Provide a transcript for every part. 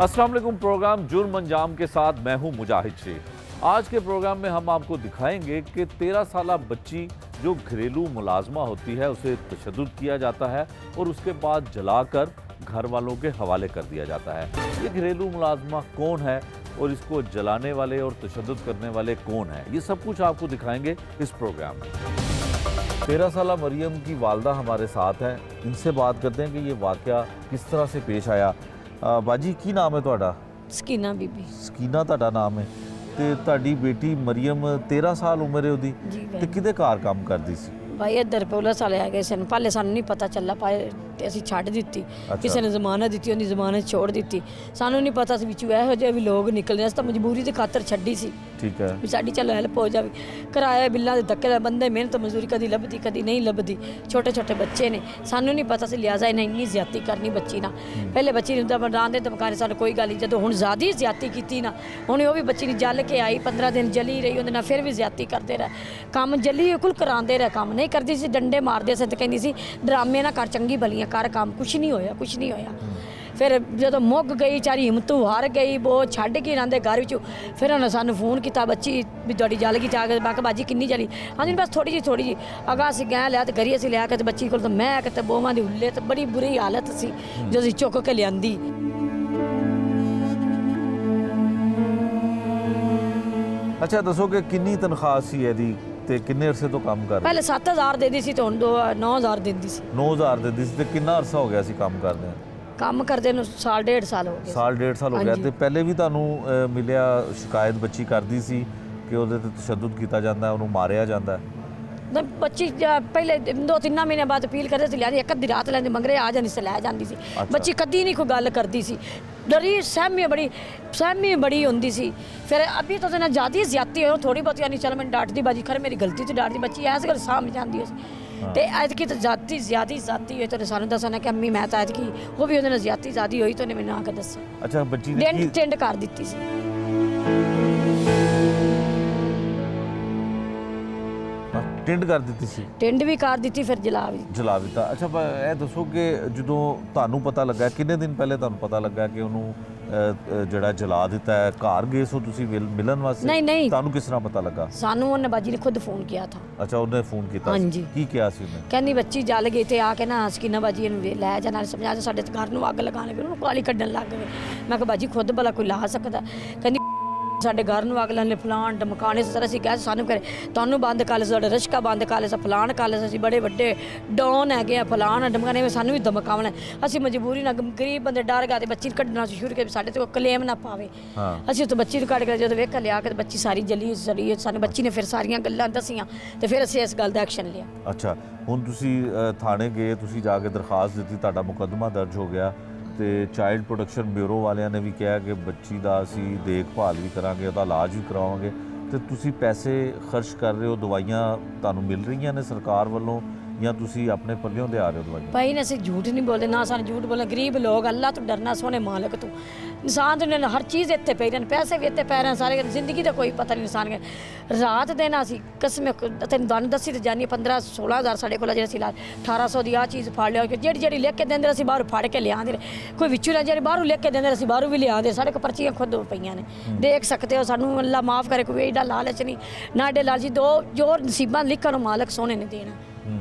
अस्सलाम वालेकुम। प्रोग्राम जुर्म अंजाम के साथ मैं हूं मुजाहिद शेख। आज के प्रोग्राम में हम आपको दिखाएंगे कि 13 साल बच्ची जो घरेलू मुलाजमा होती है उसे तशद्दुद किया जाता है और उसके बाद जलाकर घर वालों के हवाले कर दिया जाता है। ये घरेलू मुलाजमा कौन है और इसको जलाने वाले और तशद्दुद करने वाले कौन है, ये सब कुछ आपको दिखाएंगे इस प्रोग्राम में। 13 साल मरियम की वालदा हमारे साथ हैं, इनसे बात करते हैं कि ये वाक़या किस तरह से पेश आया। बाजी की नाम है ਤੁਹਾਡਾ? ਸਕੀਨਾ ਬੀਬੀ। ਸਕੀਨਾ ਤੁਹਾਡਾ ਨਾਮ ਹੈ ਤੇ ਤੁਹਾਡੀ ਬੇਟੀ ਮਰੀਮ 13 ਸਾਲ ਉਮਰ ਹੈ ਉਹਦੀ ਜੀ ਤੇ ਕਿਹਦੇ ਘਰ ਕੰਮ ਕਰਦੀ ਸੀ? ਭਾਈ ਇੱਧਰ ਪੁਲਿਸ ਵਾਲੇ ਆ ਗਏ ਸਨ, ਪਹਿਲੇ ਸਾਨੂੰ ਨਹੀਂ ਪਤਾ ਚੱਲਾ ਪਾਏ ਤੇ ਅਸੀਂ ਛੱਡ ਦਿੱਤੀ। ਕਿਸੇ ਨੇ ਜ਼ਮਾਨਤ ਦਿੱਤੀ, ਉਹਦੀ ਜ਼ਮਾਨਤ ਛੋੜ ਦਿੱਤੀ। ਸਾਨੂੰ ਨਹੀਂ ਪਤਾ ਸੀ ਵਿੱਚੋਂ ਇਹੋ ਜਿਹੇ ਵੀ ਲੋਕ ਨਿਕਲਦੇ, ਅਸੀਂ ਤਾਂ ਮਜਬੂਰੀ ਦੇ ਖਾਤਰ ਛੱਡੀ ਸੀ। ਠੀਕ ਹੈ ਵੀ ਸਾਡੀ ਚਲੋ ਹੈਲਪ ਹੋ ਜਾਵੇ। ਕਿਰਾਏ ਬਿੱਲਾਂ ਦੇ ਧੱਕੇ ਨਾਲ ਬੰਦੇ ਮਿਹਨਤ ਮਜ਼ਦੂਰੀ ਕਦੀ ਲੱਭਦੀ ਕਦੀ ਨਹੀਂ ਲੱਭਦੀ। ਛੋਟੇ ਛੋਟੇ ਬੱਚੇ ਨੇ, ਸਾਨੂੰ ਨਹੀਂ ਪਤਾ ਸੀ ਲਿਆਜ਼ਾ ਇਹਨੇ ਇੰਨੀ ਜ਼ਿਆਦਤੀ ਕਰਨੀ ਬੱਚੀ ਨਾਲ। ਪਹਿਲੇ ਬੱਚੀ ਨੂੰ ਦਮਦਾਂ ਦੇ ਧਮਕਾਣੇ ਸਾਨੂੰ ਕੋਈ ਗੱਲ ਨਹੀਂ, ਜਦੋਂ ਹੁਣ ਜ਼ਿਆਦਾ ਜ਼ਿਆਦਤੀ ਕੀਤੀ ਨਾ, ਹੁਣ ਉਹ ਵੀ ਬੱਚੀ ਨੂੰ ਜਲ ਕੇ ਆਈ, 15 ਦਿਨ ਜਲੀ ਰਹੀ ਉਹਦੇ ਨਾਲ, ਫਿਰ ਵੀ ਜ਼ਿਆਦਤੀ ਕਰਦੇ ਰਹੇ। ਕੰਮ ਜਲੀ ਕੁਲ ਕਰਾਉਂਦੇ ਰਹੇ, ਕੰਮ ਨਹੀਂ ਕਰਦੀ ਸੀ, ਡੰਡੇ ਮਾਰਦੇ ਸੀ ਤੇ ਕਹਿੰਦੀ ਸੀ ਡਰਾਮੇ ਨਾ ਕਰ, ਚੰਗੀ ਭਲੀਆਂ ਕਰ ਕੰਮ। ਕੁਛ ਨਹੀਂ ਹੋਇਆ, ਕੁਛ ਨਹੀਂ ਹੋਇਆ। ਫਿਰ ਜਦੋਂ ਮੁੱਕ ਗਈ ਚਾਰੀ ਹਿੰਮਤੂ ਹਾਰ ਗਈ, ਉਹ ਛੱਡ ਕੇ ਆਂਦੇ ਘਰ ਵਿੱਚੋਂ। ਫਿਰ ਉਹਨੇ ਸਾਨੂੰ ਫੋਨ ਕੀਤਾ, ਬੱਚੀ ਵੀ ਤੁਹਾਡੀ ਜਲ ਗਈ ਜਾ ਕੇ। ਮੈਂ ਕਿਹਾ ਬਾਜੀ ਕਿੰਨੀ ਜਲੀ? ਹਾਂਜੀ ਬਸ ਥੋੜੀ ਜਿਹੀ। ਅਗਾ ਅਸੀਂ ਗਏ ਲਿਆ ਤੇ ਘਰੀ ਅਸੀਂ ਲਿਆ ਕੇ ਤੇ ਬੱਚੀ ਕੋਲ ਤਾਂ ਮੈਂ ਕਿਤੇ ਬੋਵਾਂ ਦੀ ਹੁੱਲੇ ਤੇ ਬੜੀ ਬੁਰੀ ਹਾਲਤ ਸੀ ਜਦੋਂ ਅਸੀਂ ਚੁੱਕ ਕੇ ਲਿਆਂਦੀ। ਅੱਛਾ ਦੱਸੋ ਕਿ ਕਿੰਨੀ ਤਨਖਾਹ ਸੀ ਇਹਦੀ ਤੇ ਕਿੰਨੇ ਅਰਸੇ ਤੋਂ ਕੰਮ ਕਰ ਰਹੀ? ਪਹਿਲੇ 7000 ਦੇਦੀ ਸੀ ਤੇ ਹੁਣ 9000 ਦਿੰਦੀ ਸੀ। 9000 ਦਿੰਦੀ ਸੀ ਤੇ ਕਿੰਨਾ ਅਰਸਾ ਹੋ ਗਿਆ ਸੀ ਕੰਮ ਕਰਦੇ ਆ? ਕੰਮ ਕਰਦੇ ਨੂੰ ਸਾਲ ਡੇਢ ਸਾਲ ਹੋ ਗਏ। ਸਾਲ ਡੇਢ ਸਾਲ ਹੋ ਗਿਆ। ਤੇ ਪਹਿਲੇ ਵੀ ਤੁਹਾਨੂੰ ਮਿਲਿਆ ਸ਼ਿਕਾਇਤ ਬੱਚੀ ਕਰਦੀ ਸੀ ਕਿ ਉਹਦੇ ਤੇ ਤਸ਼ੱਦੁਦ ਕੀਤਾ ਜਾਂਦਾ, ਉਹਨੂੰ ਮਾਰਿਆ ਜਾਂਦਾ? ਬੱਚੀ ਪਹਿਲੇ 2-3 ਮਹੀਨੇ ਬਾਅਦ ਅਪੀਲ ਕਰਦੇ ਸੀ, ਲਿਆਂਦੀ ਇੱਕ ਅੱਧੀ ਰਾਤ ਲੈਂਦੇ ਮੰਗਰੇ ਆ ਜਾਂਦੀ ਸੀ, ਲੈ ਜਾਂਦੀ ਸੀ। ਬੱਚੀ ਕਦੀ ਨਹੀਂ ਕੋਈ ਗੱਲ ਕਰਦੀ ਸੀ, ਡਰੀ ਸਹਿਮੀ ਬੜੀ ਹੁੰਦੀ ਸੀ। ਫਿਰ ਅਭੀ ਤਾਂ ਉਹਦੇ ਨਾਲ ਜ਼ਿਆਦਾ ਜ਼ਿਆਦਤੀ ਹੋਈ, ਥੋੜੀ ਬਹੁਤੀ ਨਹੀਂ ਚੱਲ ਮੈਨੂੰ ਡਾਂਟਦੀ ਬਾਜੀ, ਖਰੇ ਮੇਰੀ ਗਲਤੀ ਤੇ ਡਾਂਟਦੀ ਬੱਚੀ, ਐਸ ਗੱਲ ਸਾਹਮਣੇ ਜਾਂਦੀ ਸੀ। ਤੇ ਐਤਕੀ ਤਾਂ ਜ਼ਿਆਦੀ ਹੋਈ ਤਾਂ ਸਾਨੂੰ ਦੱਸਣਾ ਕਿ ਅੰਮੀ ਮੈਂ ਤਾਂ ਐਤਕੀ ਉਹ ਵੀ ਉਹਦੇ ਨਾਲ ਜ਼ਿਆਦੀ ਹੋਈ ਤਾਂ ਉਹਨੇ ਮੈਨੂੰ ਆ ਕੇ ਦੱਸਿਆ। ਅੱਛਾ ਬੱਚੀ ਨੇ ਟੈਂਡ ਕਰ ਦਿੱਤੀ ਸੀ। ਟਿੰਡ ਕਰ ਦਿੱਤੀ ਸੀ? ਟੈਂਡ ਵੀ ਕਰ ਦਿੱਤੀ, ਫਿਰ ਜਲਾ ਦਿੱਤਾ। ਅੱਛਾ ਇਹ ਦੱਸੋ ਕਿ ਜਦੋਂ ਤੁਹਾਨੂੰ ਪਤਾ ਲੱਗਾ, ਕਿੰਨੇ ਦਿਨ ਪਹਿਲੇ ਤੁਹਾਨੂੰ ਪਤਾ ਲੱਗਾ ਕਿ ਉਹਨੂੰ ਜਿਹੜਾ ਜਲਾ ਦਿੱਤਾ ਹੈ? ਘਰ ਗਏ ਸੋ ਤੁਸੀਂ ਮਿਲਣ ਵਾਸਤੇ? ਨਹੀਂ, ਤੁਹਾਨੂੰ ਕਿਸ ਤਰ੍ਹਾਂ ਪਤਾ ਲੱਗਾ? ਸਾਨੂੰ ਉਹਨੇ ਬਾਜੀ ਨੇ ਖੁਦ ਫੋਨ ਕੀਤਾ ਥਾ। ਅੱਛਾ ਉਹਨੇ ਫੋਨ ਕੀਤਾ? ਹਾਂਜੀ। ਕੀ ਕਿਹਾ ਸੀ ਉਹਨੇ? ਕਹਿੰਦੀ ਬੱਚੀ ਜਲ ਗਈ ਤੇ ਆ ਕੇ ਨਾ ਸਕੀਨਾ ਬਾਜੀ ਇਹਨੂੰ ਲੈ ਜਾ, ਨਾਲ ਸਮਝਾ ਦੇ ਸਾਡੇ ਘਰ ਨੂੰ ਅੱਗ ਲਗਾਉਣ ਲੱਗੇ, ਉਹਨੂੰ ਗਾਲੀ ਕੱਢਣ ਲੱਗ ਗਏ। ਮੈਂ ਕਿਹਾ ਬਾਜੀ ਖੁਦ ਭਲਾ ਕੋਈ ਲਾ ਸਕਦਾ? ਕਹਿੰਦੀ ਸਾਡੇ ਘਰ ਨੂੰ ਅੱਗ ਲਾਉਣ ਫਲਾਣ ਧਮਕਾਣੇ ਸਰ। ਅਸੀਂ ਕਿਹਾ ਸਾਨੂੰ ਕਰੇ ਤੁਹਾਨੂੰ ਬੰਦ ਕਰ ਲਿਆ, ਸਾਡੇ ਰਸ਼ਕਾ ਬੰਦ ਕਰ ਲਿਆ, ਫਲਾਣ ਕਰ ਲਿਆ, ਅਸੀਂ ਬੜੇ ਵੱਡੇ ਡੌਨ ਹੈਗੇ ਆ, ਫਲਾਣ ਧਮਕਾਣੇ ਸਾਨੂੰ ਵੀ ਧਮਕਾਉਣਾ। ਅਸੀਂ ਮਜਬੂਰੀ ਨਾਲ ਗਰੀਬ ਬੰਦੇ ਡਰ ਗਏ ਤੇ ਬੱਚੀ ਨੂੰ ਕੱਢਣਾ ਸ਼ੁਰੂ ਕਰ, ਸਾਡੇ ਤੇ ਕੋਈ ਕਲੇਮ ਨਾ ਪਾਵੇ। ਅਸੀਂ ਉੱਥੇ ਬੱਚੀ ਨੂੰ ਕੱਢ ਕੇ ਜਦੋਂ ਵੇਖ ਲਿਆ ਕਿ ਬੱਚੀ ਸਾਰੀ ਜਲੀ ਸੜੀ, ਸਾਨੂੰ ਬੱਚੀ ਨੇ ਫਿਰ ਸਾਰੀਆਂ ਗੱਲਾਂ ਦੱਸੀਆਂ ਤੇ ਫਿਰ ਅਸੀਂ ਇਸ ਗੱਲ ਦਾ ਐਕਸ਼ਨ ਲਿਆ। ਅੱਛਾ ਹੁਣ ਤੁਸੀਂ ਥਾਣੇ ਗਏ, ਤੁਸੀਂ ਜਾ ਕੇ ਦਰਖਾਸਤ ਦਿੱਤੀ, ਤੁਹਾਡਾ ਮੁਕੱਦਮਾ ਦਰਜ ਹੋ ਗਿਆ ਤੇ ਚਾਈਲਡ ਪ੍ਰੋਟੈਕਸ਼ਨ ਬਿਊਰੋ ਵਾਲਿਆਂ ਨੇ ਵੀ ਕਿਹਾ ਕਿ ਬੱਚੀ ਦਾ ਅਸੀਂ ਦੇਖਭਾਲ ਵੀ ਕਰਾਂਗੇ, ਉਹਦਾ ਇਲਾਜ ਵੀ ਕਰਾਵਾਂਗੇ। ਤੇ ਤੁਸੀਂ ਪੈਸੇ ਖਰਚ ਕਰ ਰਹੇ ਹੋ, ਦਵਾਈਆਂ ਤੁਹਾਨੂੰ ਮਿਲ ਰਹੀਆਂ ਨੇ ਸਰਕਾਰ ਵੱਲੋਂ ਜਾਂ ਤੁਸੀਂ ਆਪਣੇ ਪੱਲਿਓਂ ਦੇ ਆ ਰਹੇ ਹੋ ਦਵਾਈਆਂ? ਭਾਈ ਨੇ ਅਸੀਂ ਝੂਠ ਨਹੀਂ ਬੋਲਦੇ, ਨਾ ਸਾਨੂੰ ਝੂਠ ਬੋਲਣਾ। ਗਰੀਬ ਲੋਕ, ਅੱਲਾ ਤੋਂ ਡਰਨਾ, ਸੋਹਣੇ ਮਾਲਕ ਤੋਂ। ਇਨਸਾਨ ਤੋਂ ਹਰ ਚੀਜ਼ ਇੱਥੇ ਪਈ ਰਹਿਣ, ਪੈਸੇ ਵੀ ਇੱਥੇ ਪੈ ਰਹੇ, ਸਾਰੇ ਜ਼ਿੰਦਗੀ ਦਾ ਕੋਈ ਪਤਾ ਨਹੀਂ ਇਨਸਾਨ ਕੇ। ਰਾਤ ਦਿਨ ਅਸੀਂ ਕਸਮ ਤੈਨੂੰ ਤੁਹਾਨੂੰ ਦੱਸੀ ਤਾਂ ਜਾਨੀ 15-16 ਹਜ਼ਾਰ ਸਾਡੇ ਕੋਲ ਜਿਹੜੇ ਸੀ 1800 ਦੀ ਆਹ ਚੀਜ਼ ਫੜ ਲਿਆ, ਜਿਹੜੀ ਲਿਖ ਕੇ ਦਿੰਦੇ ਅਸੀਂ ਬਾਹਰੋਂ ਫੜ ਕੇ ਲਿਆਂਦੇ। ਕੋਈ ਵਿੱਚੋਂ ਨਾ ਜਿਹੜੀ ਬਾਹਰੋਂ ਲਿਖ ਕੇ ਦਿੰਦੇ ਅਸੀਂ ਬਾਹਰੋਂ ਵੀ ਲਿਆਂਦੇ, ਸਾਡੇ ਕੋਲ ਪਰਚੀਆਂ ਖੁਦ ਪਈਆਂ ਨੇ, ਦੇਖ ਸਕਦੇ ਹੋ। ਸਾਨੂੰ ਅੱਲਾ ਮਾਫ ਕਰੇ, ਕੋਈ ਏਡਾ ਲਾਲਚ ਨਹੀਂ ਨਾ ਏਡੇ ਲਾਲਚੀ, ਦੋ ਜੋ ਨਸੀਬਾਂ ਲਿਖਣ ਨੂੰ ਮਾਲਕ ਸੋਹਣੇ ਨੇ ਦੇਣਾ।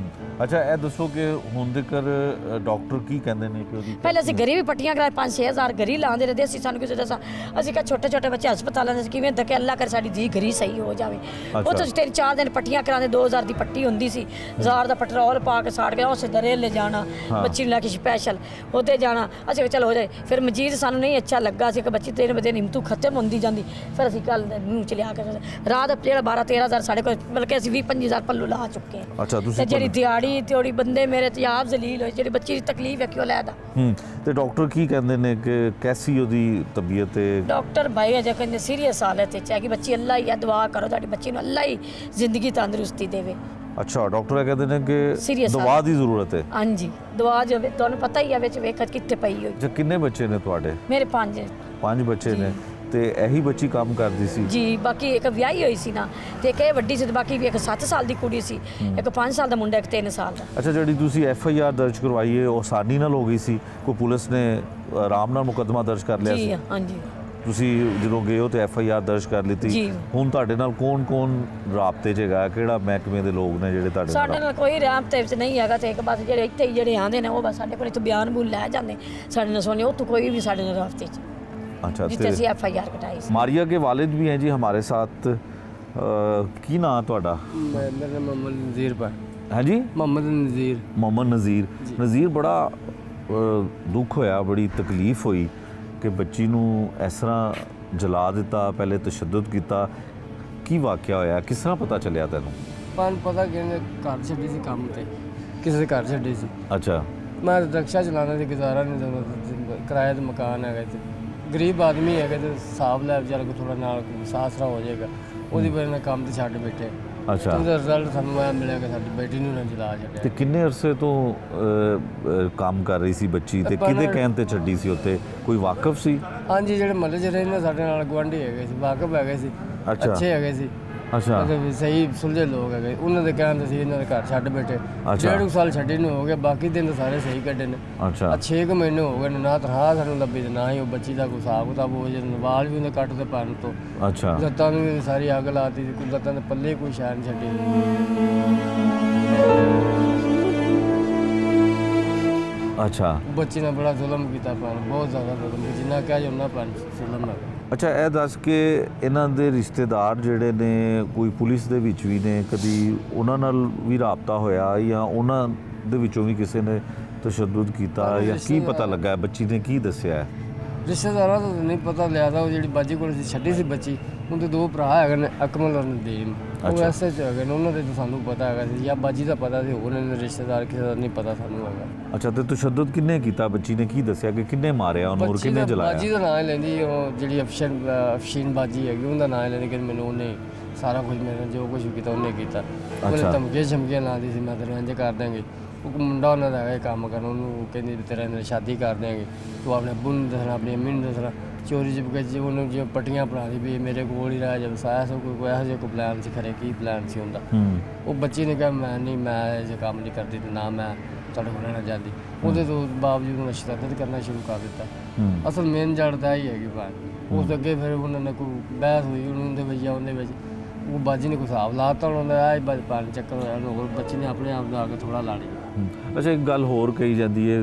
ਅੱਛਾ ਇਹ ਦੱਸੋ ਕਿ ਹੁਣ ਤੱਕ ਡਾਕਟਰ ਕੀ ਕਹਿੰਦੇ ਨੇ ਕਿ ਉਹਦੀ? ਪਹਿਲੇ ਅਸੀਂ ਘਰੀ ਵੀ ਪੱਟੀਆਂ ਕਰਾਏ, 5-6 ਹਜ਼ਾਰ ਘਰੀ ਲਾਉਂਦੇ ਰਹੇ ਸੀ। ਸਾਨੂੰ ਕਿਸੇ ਦੱਸਾਂ ਅਸੀਂ ਕਿਹਾ ਛੋਟੇ ਬੱਚੇ ਹਸਪਤਾਲਾਂ ਦੇ ਕਿਵੇਂ ਧੱਕੇ, ਅੱਲਾ ਕਰ ਸਾਡੀ ਧੀ ਘਰੀ ਸਹੀ ਹੋ ਜਾਵੇ। ਉਹ ਤੋਂ 3-4 ਦਿਨ ਪੱਟੀਆਂ ਕਰਾਉਂਦੇ, 2000 ਦੀ ਪੱਟੀ ਹੁੰਦੀ ਸੀ, 1000 ਦਾ ਪੈਟਰੋਲ ਪਾ ਕੇ ਸਾੜ ਕੇ ਉਸ ਦਰੇ ਲੈ ਜਾਣਾ, ਬੱਚੀ ਨੂੰ ਲੈ ਕੇ ਸਪੈਸ਼ਲ ਉੱਥੇ ਜਾਣਾ। ਅਸੀਂ ਚਲ ਹੋ ਜਾਏ। ਫਿਰ ਮਜੀਦ ਸਾਨੂੰ ਨਹੀਂ ਅੱਛਾ ਲੱਗਾ ਸੀ ਕਿ ਬੱਚੀ 3 ਵਜੇ ਹਿੰਮਤੂ ਖਤਮ ਹੁੰਦੀ ਜਾਂਦੀ। ਫਿਰ ਅਸੀਂ ਕੱਲ ਮੂੰਹ ਚ ਲਿਆ ਕੇ ਰਾਤ ਜਿਹੜਾ 12-13 ਹਜ਼ਾਰ ਸਾਡੇ ਕੋਲ, ਬਲਕਿ ਅਸੀਂ 20-25 ਹਜ਼ਾਰ ਪੱਲੂ ਲਾ ਚੁੱਕੇ ਹਾਂ। ਅੱਛਾ ਤੁਸੀਂ ਜਿਹੜੀ ਦਿਹਾੜੀ ਬੰਦੇ ਮੇਰੇ ਤੇ ਆਪ ਜ਼ਲੀਲ ਹੋਏ, ਜਿਹੜੀ ਬੱਚੀ ਦੀ ਤਕਲੀਫ ਹੈ ਕਿਉਂ ਲੈਦਾ। ਤੇ ਡਾਕਟਰ ਕੀ ਕਹਿੰਦੇ ਨੇ ਕਿ ਕੈਸੀ ਉਹਦੀ ਤਬੀਅਤ ਹੈ? ਡਾਕਟਰ ਭਾਈ ਅਜੇ ਕਹਿੰਦੇ ਸੀਰੀਅਸ ਹਾਲਤ ਹੈ ਕਿ ਬੱਚੀ ਅੱਲਾ ਹੀ ਦੁਆ ਕਰੋ ਤੁਹਾਡੀ ਬੱਚੀ ਨੂੰ ਅੱਲਾ ਹੀ ਜ਼ਿੰਦਗੀ ਤੰਦਰੁਸਤੀ ਦੇਵੇ। ਅੱਛਾ ਡਾਕਟਰ ਇਹ ਕਹਿੰਦੇ ਨੇ ਕਿ ਦਵਾ ਦੀ ਜ਼ਰੂਰਤ ਹੈ? ਹਾਂਜੀ ਦਵਾ ਜੋ ਤੁਹਾਨੂੰ ਪਤਾ ਹੀ ਹੈ ਵਿੱਚ ਵੇਖ ਕਿੱਥੇ ਪਈ ਹੋਈ। ਕਿੰਨੇ ਬੱਚੇ ਨੇ ਤੁਹਾਡੇ? ਮੇਰੇ 5 ਬੱਚੇ ਨੇ ਤੇ ਇਹੀ ਬੱਚੀ ਕੰਮ ਕਰਦੀ ਸੀ? ਜੀ, ਬਾਕੀ ਇੱਕ ਵਿਆਹੀ ਹੋਈ ਸੀ ਨਾ, ਤੇ ਇੱਕ ਇਹ ਵੱਡੀ ਸੀ, ਤੇ ਬਾਕੀ ਵੀ ਇੱਕ 7 ਸਾਲ ਦੀ ਕੁੜੀ ਸੀ, ਇੱਕ 5 ਸਾਲ ਦਾ ਮੁੰਡਾ, ਇੱਕ 3 ਸਾਲ ਦਾ। ਅੱਛਾ, ਜਿਹੜੀ ਤੁਸੀਂ FIR ਦਰਜ ਕਰਵਾਈ ਹੈ ਉਹ ਆਸਾਨੀ ਨਾਲ ਹੋ ਗਈ ਸੀ? ਕੋਈ ਪੁਲਿਸ ਨੇ ਆਰਾਮ ਨਾਲ ਮੁਕੱਦਮਾ ਦਰਜ ਕਰ ਲਿਆ ਜੀ ਸੀ? ਹਾਂਜੀ। ਤੁਸੀਂ ਜਦੋਂ ਗਏ ਹੋ ਤੇ FIR ਦਰਜ ਕਰ ਲਿੱਤੀ? ਜੀ। ਹੁਣ ਤੁਹਾਡੇ ਨਾਲ ਕੌਣ ਰਾਬਤੇ 'ਚ ਹੈਗਾ? ਕਿਹੜਾ ਮਹਿਕਮੇ ਦੇ ਲੋਕ ਨੇ ਜਿਹੜੇ ਤੁਹਾਡੇ ਸਾਡੇ ਨਾਲ? ਨਾਲ ਕੋਈ ਰਾਬਤੇ ਵਿੱਚ ਨਹੀਂ ਹੈਗਾ, ਤੇ ਇੱਕ ਬਸ ਜਿਹੜੇ ਇੱਥੇ ਹੀ ਜਿਹੜੇ ਆਉਂਦੇ ਨੇ ਉਹ ਬਸ ਸਾਡੇ ਕੋਲ ਇੱਥੇ ਬਿਆਨ ਬੂਨ ਲੈ ਜਾਂਦੇ ਸਾਡੇ ਨਾਲ ਸੁਣੇ, ਉੱਥੋਂ ਕੋਈ ਵੀ ਸਾਡੇ ਨਾਲ ਰਾਬਤੇ 'ਚ। अच्छा, जिससे ਅਸੀਂ FIR कटाई ਸੀ। मारिया के वालिद भी हैं जी हमारे साथ। की नाम ਤੁਹਾਡਾ? मेरा नाम मोहम्मद नज़ीर पर। हाँ जी, मोहम्मद नज़ीर। मोहम्मद नज़ीर। नज़ीर, बड़ा दुख होया, बड़ी तकलीफ हुई कि बच्ची ਨੂੰ ਇਸ ਤਰ੍ਹਾਂ ਜਲਾ ਦਿੱਤਾ, ਪਹਿਲੇ ਤਸ਼ੱਦਦ ਕੀਤਾ। ਕੀ ਵਾਕਿਆ ਹੋਇਆ, ਕਿਸ ਤਰ੍ਹਾਂ ਪਤਾ ਚੱਲਿਆ ਤੈਨੂੰ? पता कि घर छड्डी सी काम ते, किसी घर छड्डी सी। अच्छा। मैं रिक्शा चलाना सी, गुजारा नहीं, किराए ते मकान है, गरीब आदमी है, हिसाब लै बेचारे को थोड़ा नाल सासरा हो जाएगा, ਉਹਦੀ ਵਜ੍ਹਾ ਨਾਲ ਕੰਮ ਤੇ ਛੱਡ ਬੈਠੇ। ਅੱਛਾ। ਉਹਦਾ ਰਿਜ਼ਲਟ ਸਾਨੂੰ ਇਹ ਮਿਲਿਆ ਕਿ ਸਾਡੀ ਬੇਟੀ ਨੂੰ ਨਾ ਜਲਾ ਛੱਡਿਆ। ਤੇ ਕਿੰਨੇ ਅਰਸੇ ਤੋਂ ਕੰਮ ਕਰ ਰਹੀ ਸੀ ਬੱਚੀ, ਤੇ ਕਿਹਦੇ ਕਹਿਣ ਤੇ ਛੱਡੀ ਸੀ ਉੱਥੇ? ਕੋਈ ਵਾਕਫ ਸੀ? ਹਾਂਜੀ, ਜਿਹੜੇ ਮਹੱਲੇ 'ਚ ਰਹਿੰਦੇ ਸਾਡੇ ਨਾਲ ਗੁਆਂਢੀ ਹੈਗੇ ਸੀ, ਵਾਕਫ ਹੈਗੇ ਸੀ, ਅੱਛਾ। ਅੱਛੇ ਹੈਗੇ ਸੀ। ਅੱਛਾ। ਮਤਲਬ ਸਹੀ ਸੁਲਝੇ ਲੋਕ ਹੈਗੇ, ਉਹਨਾਂ ਦੇ ਕਹਿਣ ਤੇ ਸੀ ਇਹਨਾਂ ਦੇ ਘਰ ਛੱਡ ਬੈਠੇ। 1.5 ਸਾਲ ਛੱਡੇ ਨੂੰ ਹੋ ਗਿਆ, ਬਾਕੀ ਦਿਨ ਤਾਂ ਸਾਰੇ ਸਹੀ ਕੱਢੇ ਨੇ। ਅੱਛਾ। 6 ਮਹੀਨੇ ਹੋ ਗਏ ਨੇ, ਨਾ ਤਨਖਾਹ ਸਾਨੂੰ ਲੱਭੀ ਤੇ ਨਾ ਹੀ ਉਹ ਬੱਚੀ ਦਾ ਕੋਈ ਹਿਸਾਬ ਕਿਤਾਬ ਹੋ ਜੇ। ਵਾਲ ਵੀ ਉਹਨੇ ਕੱਟ ਤੇ ਪੈਣ ਤੋਂ। ਅੱਛਾ। ਲੱਤਾਂ ਨੂੰ ਵੀ ਸਾਰੀ ਅੱਗ ਲਾਤੀ ਸੀ, ਕੋਈ ਲੱਤਾਂ ਦੇ ਪੱਲੇ ਕੋਈ ਸ਼ੈ ਨਹੀਂ ਛੱਡੀ। ਅੱਛਾ। ਬੱਚੀ ਨੇ ਬੜਾ ਜ਼ੁਲਮ ਕੀਤਾ ਪੈਣ, ਬਹੁਤ ਜ਼ਿਆਦਾ ਜ਼ੁਲਮ, ਜਿੰਨਾ ਕਹਿ ਜਾਂਦਾ ਪੈਣ ਜ਼ੁਲਮ ਹੈ। ਅੱਛਾ, ਇਹ ਦੱਸ ਕਿ ਇਹਨਾਂ ਦੇ ਰਿਸ਼ਤੇਦਾਰ ਜਿਹੜੇ ਨੇ ਕੋਈ ਪੁਲਿਸ ਦੇ ਵਿੱਚ ਵੀ ਨੇ, ਕਦੀ ਉਹਨਾਂ ਨਾਲ ਵੀ ਰਾਬਤਾ ਹੋਇਆ ਜਾਂ ਉਹਨਾਂ ਦੇ ਵਿੱਚੋਂ ਵੀ ਕਿਸੇ ਨੇ ਤਸ਼ੱਦਦ ਕੀਤਾ, ਜਾਂ ਕੀ ਪਤਾ ਲੱਗਾ? ਬੱਚੀ ਨੇ ਕੀ ਦੱਸਿਆ ਹੈ? ਰਿਸ਼ਤੇਦਾਰਾਂ ਤੋਂ ਨਹੀਂ ਪਤਾ ਲਿਆ ਤਾਂ ਉਹ ਜਿਹੜੀ ਬਾਜੀ ਕੋਲ ਸੀ ਛੱਡੀ ਸੀ ਬੱਚੀ, ਉਹਦੇ 2 ਭਰਾ ਹੈਗੇ ਨੇ, ਅਕਮਲ ਔਰ ਨਦੀਮ। ਉਹ ਐਸੇ ਚ ਹੈਗੇ ਨੇ, ਉਹਨਾਂ ਦੇ ਤਾਂ ਸਾਨੂੰ ਪਤਾ ਹੈਗਾ ਸੀ, ਜਾਂ ਬਾਜੀ ਦਾ ਪਤਾ ਸੀ, ਹੋਰ ਨੇ ਰਿਸ਼ਤੇਦਾਰ ਕਿਸੇ ਦਾ ਨਹੀਂ ਪਤਾ ਸਾਨੂੰ ਹੈਗਾ। ਅੱਛਾ, ਤੇ ਤਸ਼ੱਦਦ ਕਿੰਨੇ ਕੀਤਾ? ਬੱਚੀ ਨੇ ਕੀ ਦੱਸਿਆ ਕਿ ਕਿੰਨੇ ਮਾਰਿਆ ਉਹਨੂੰ ਔਰ ਕਿੰਨੇ ਜਲਾਇਆ? ਬਾਜੀ ਦਾ ਨਾਂ ਹੀ ਲੈਂਦੀ, ਉਹ ਜਿਹੜੀ ਅਫਸ਼ੀਨ ਬਾਜੀ ਹੈਗੀ ਉਹਦਾ ਨਾਂ ਹੀ ਲੈਂਦੀ ਕਿ ਮੈਨੂੰ ਉਹਨੇ ਸਾਰਾ ਕੁਝ, ਮੇਰੇ ਜੋ ਕੁਝ ਵੀ ਕੀਤਾ ਉਹਨੇ ਕੀਤਾ। ਉਹਨੇ ਧਮਕੀਆਂ ਸ਼ਮਕੀਆਂ ਲਾਉਂਦੀ ਸੀ, ਮੈਂ ਤੈਨੂੰ ਇੰਝ ਕਰ ਦਾਂਗੇ। ਉਹ ਮੁੰਡਾ ਉਹਨਾਂ ਦਾ ਹੈਗਾ ਕੰਮ ਕਰਨ, ਉਹਨੂੰ ਕਹਿੰਦੀ ਤੇਰੇ ਨਾਲ ਸ਼ਾਦੀ ਕਰ ਦਿਆਂਗੇ, ਤੂੰ ਆਪਣੇ ਅੱਬੂ ਨੂੰ ਦੱਸਣਾ, ਆਪਣੀ ਅੰਮੀ ਨੂੰ ਦੱਸਣਾ। ਚੋਰੀ ਚੁਪਕੇ ਚ ਉਹਨੂੰ ਜਿਵੇਂ ਪੱਟੀਆਂ ਬਣਾ ਦੀ ਵੀ ਮੇਰੇ ਕੋਲ ਹੀ ਰਹਿ ਜਾ, ਵਸਾਇਆ ਸਭ ਕੋਈ ਇਹੋ ਜਿਹਾ ਕੋਈ ਪਲਾਨ ਸੀ, ਖਰੇ ਕੀ ਪਲਾਨ ਸੀ ਹੁੰਦਾ। ਉਹ ਬੱਚੀ ਨੇ ਕਿਹਾ ਮੈਂ ਨਹੀਂ, ਮੈਂ ਇਹ ਕੰਮ ਨਹੀਂ ਕਰਦੀ, ਤੇ ਨਾ ਮੈਂ ਤੁਹਾਡੇ ਕੋਲ ਰਹਿਣਾ ਚਾਹੁੰਦੀ। ਉਹਦੇ ਤੋਂ ਬਾਵਜੂਦ ਉਹਨੇ ਸ਼ਿਕਾਇਤ ਕਰਨਾ ਸ਼ੁਰੂ ਕਰ ਦਿੱਤਾ। ਅਸਲ ਮੇਨ ਜੜ ਤਾਂ ਹੀ ਹੈਗੀ ਬਾਤ। ਉਸ ਅੱਗੇ ਫਿਰ ਉਹਨਾਂ ਨੇ ਕੋਈ ਬਹਿਸ ਹੋਈ ਉਹਦੇ ਵਿੱਚ ਜਾਂ ਉਹਦੇ ਵਿੱਚ, ਉਹ ਬਾਜੀ ਨੇ ਕੋਈ ਹਿਸਾਬ ਲਾਤਾ ਉਹਨਾਂ ਦਾ, ਆਹ ਬਾਜ ਪਾਣੀ ਚੱਕਰ ਹੋਇਆ, ਹੋਰ ਬੱਚੀ ਨੇ ਆਪਣੇ ਆਪ ਦਾ ਆ ਕੇ ਥੋੜ੍ਹਾ ਲਾ ਲਿਆ। ਅੱਛਾ, ਇੱਕ ਗੱਲ ਹੋਰ ਕਹੀ ਜਾਂਦੀ ਹੈ,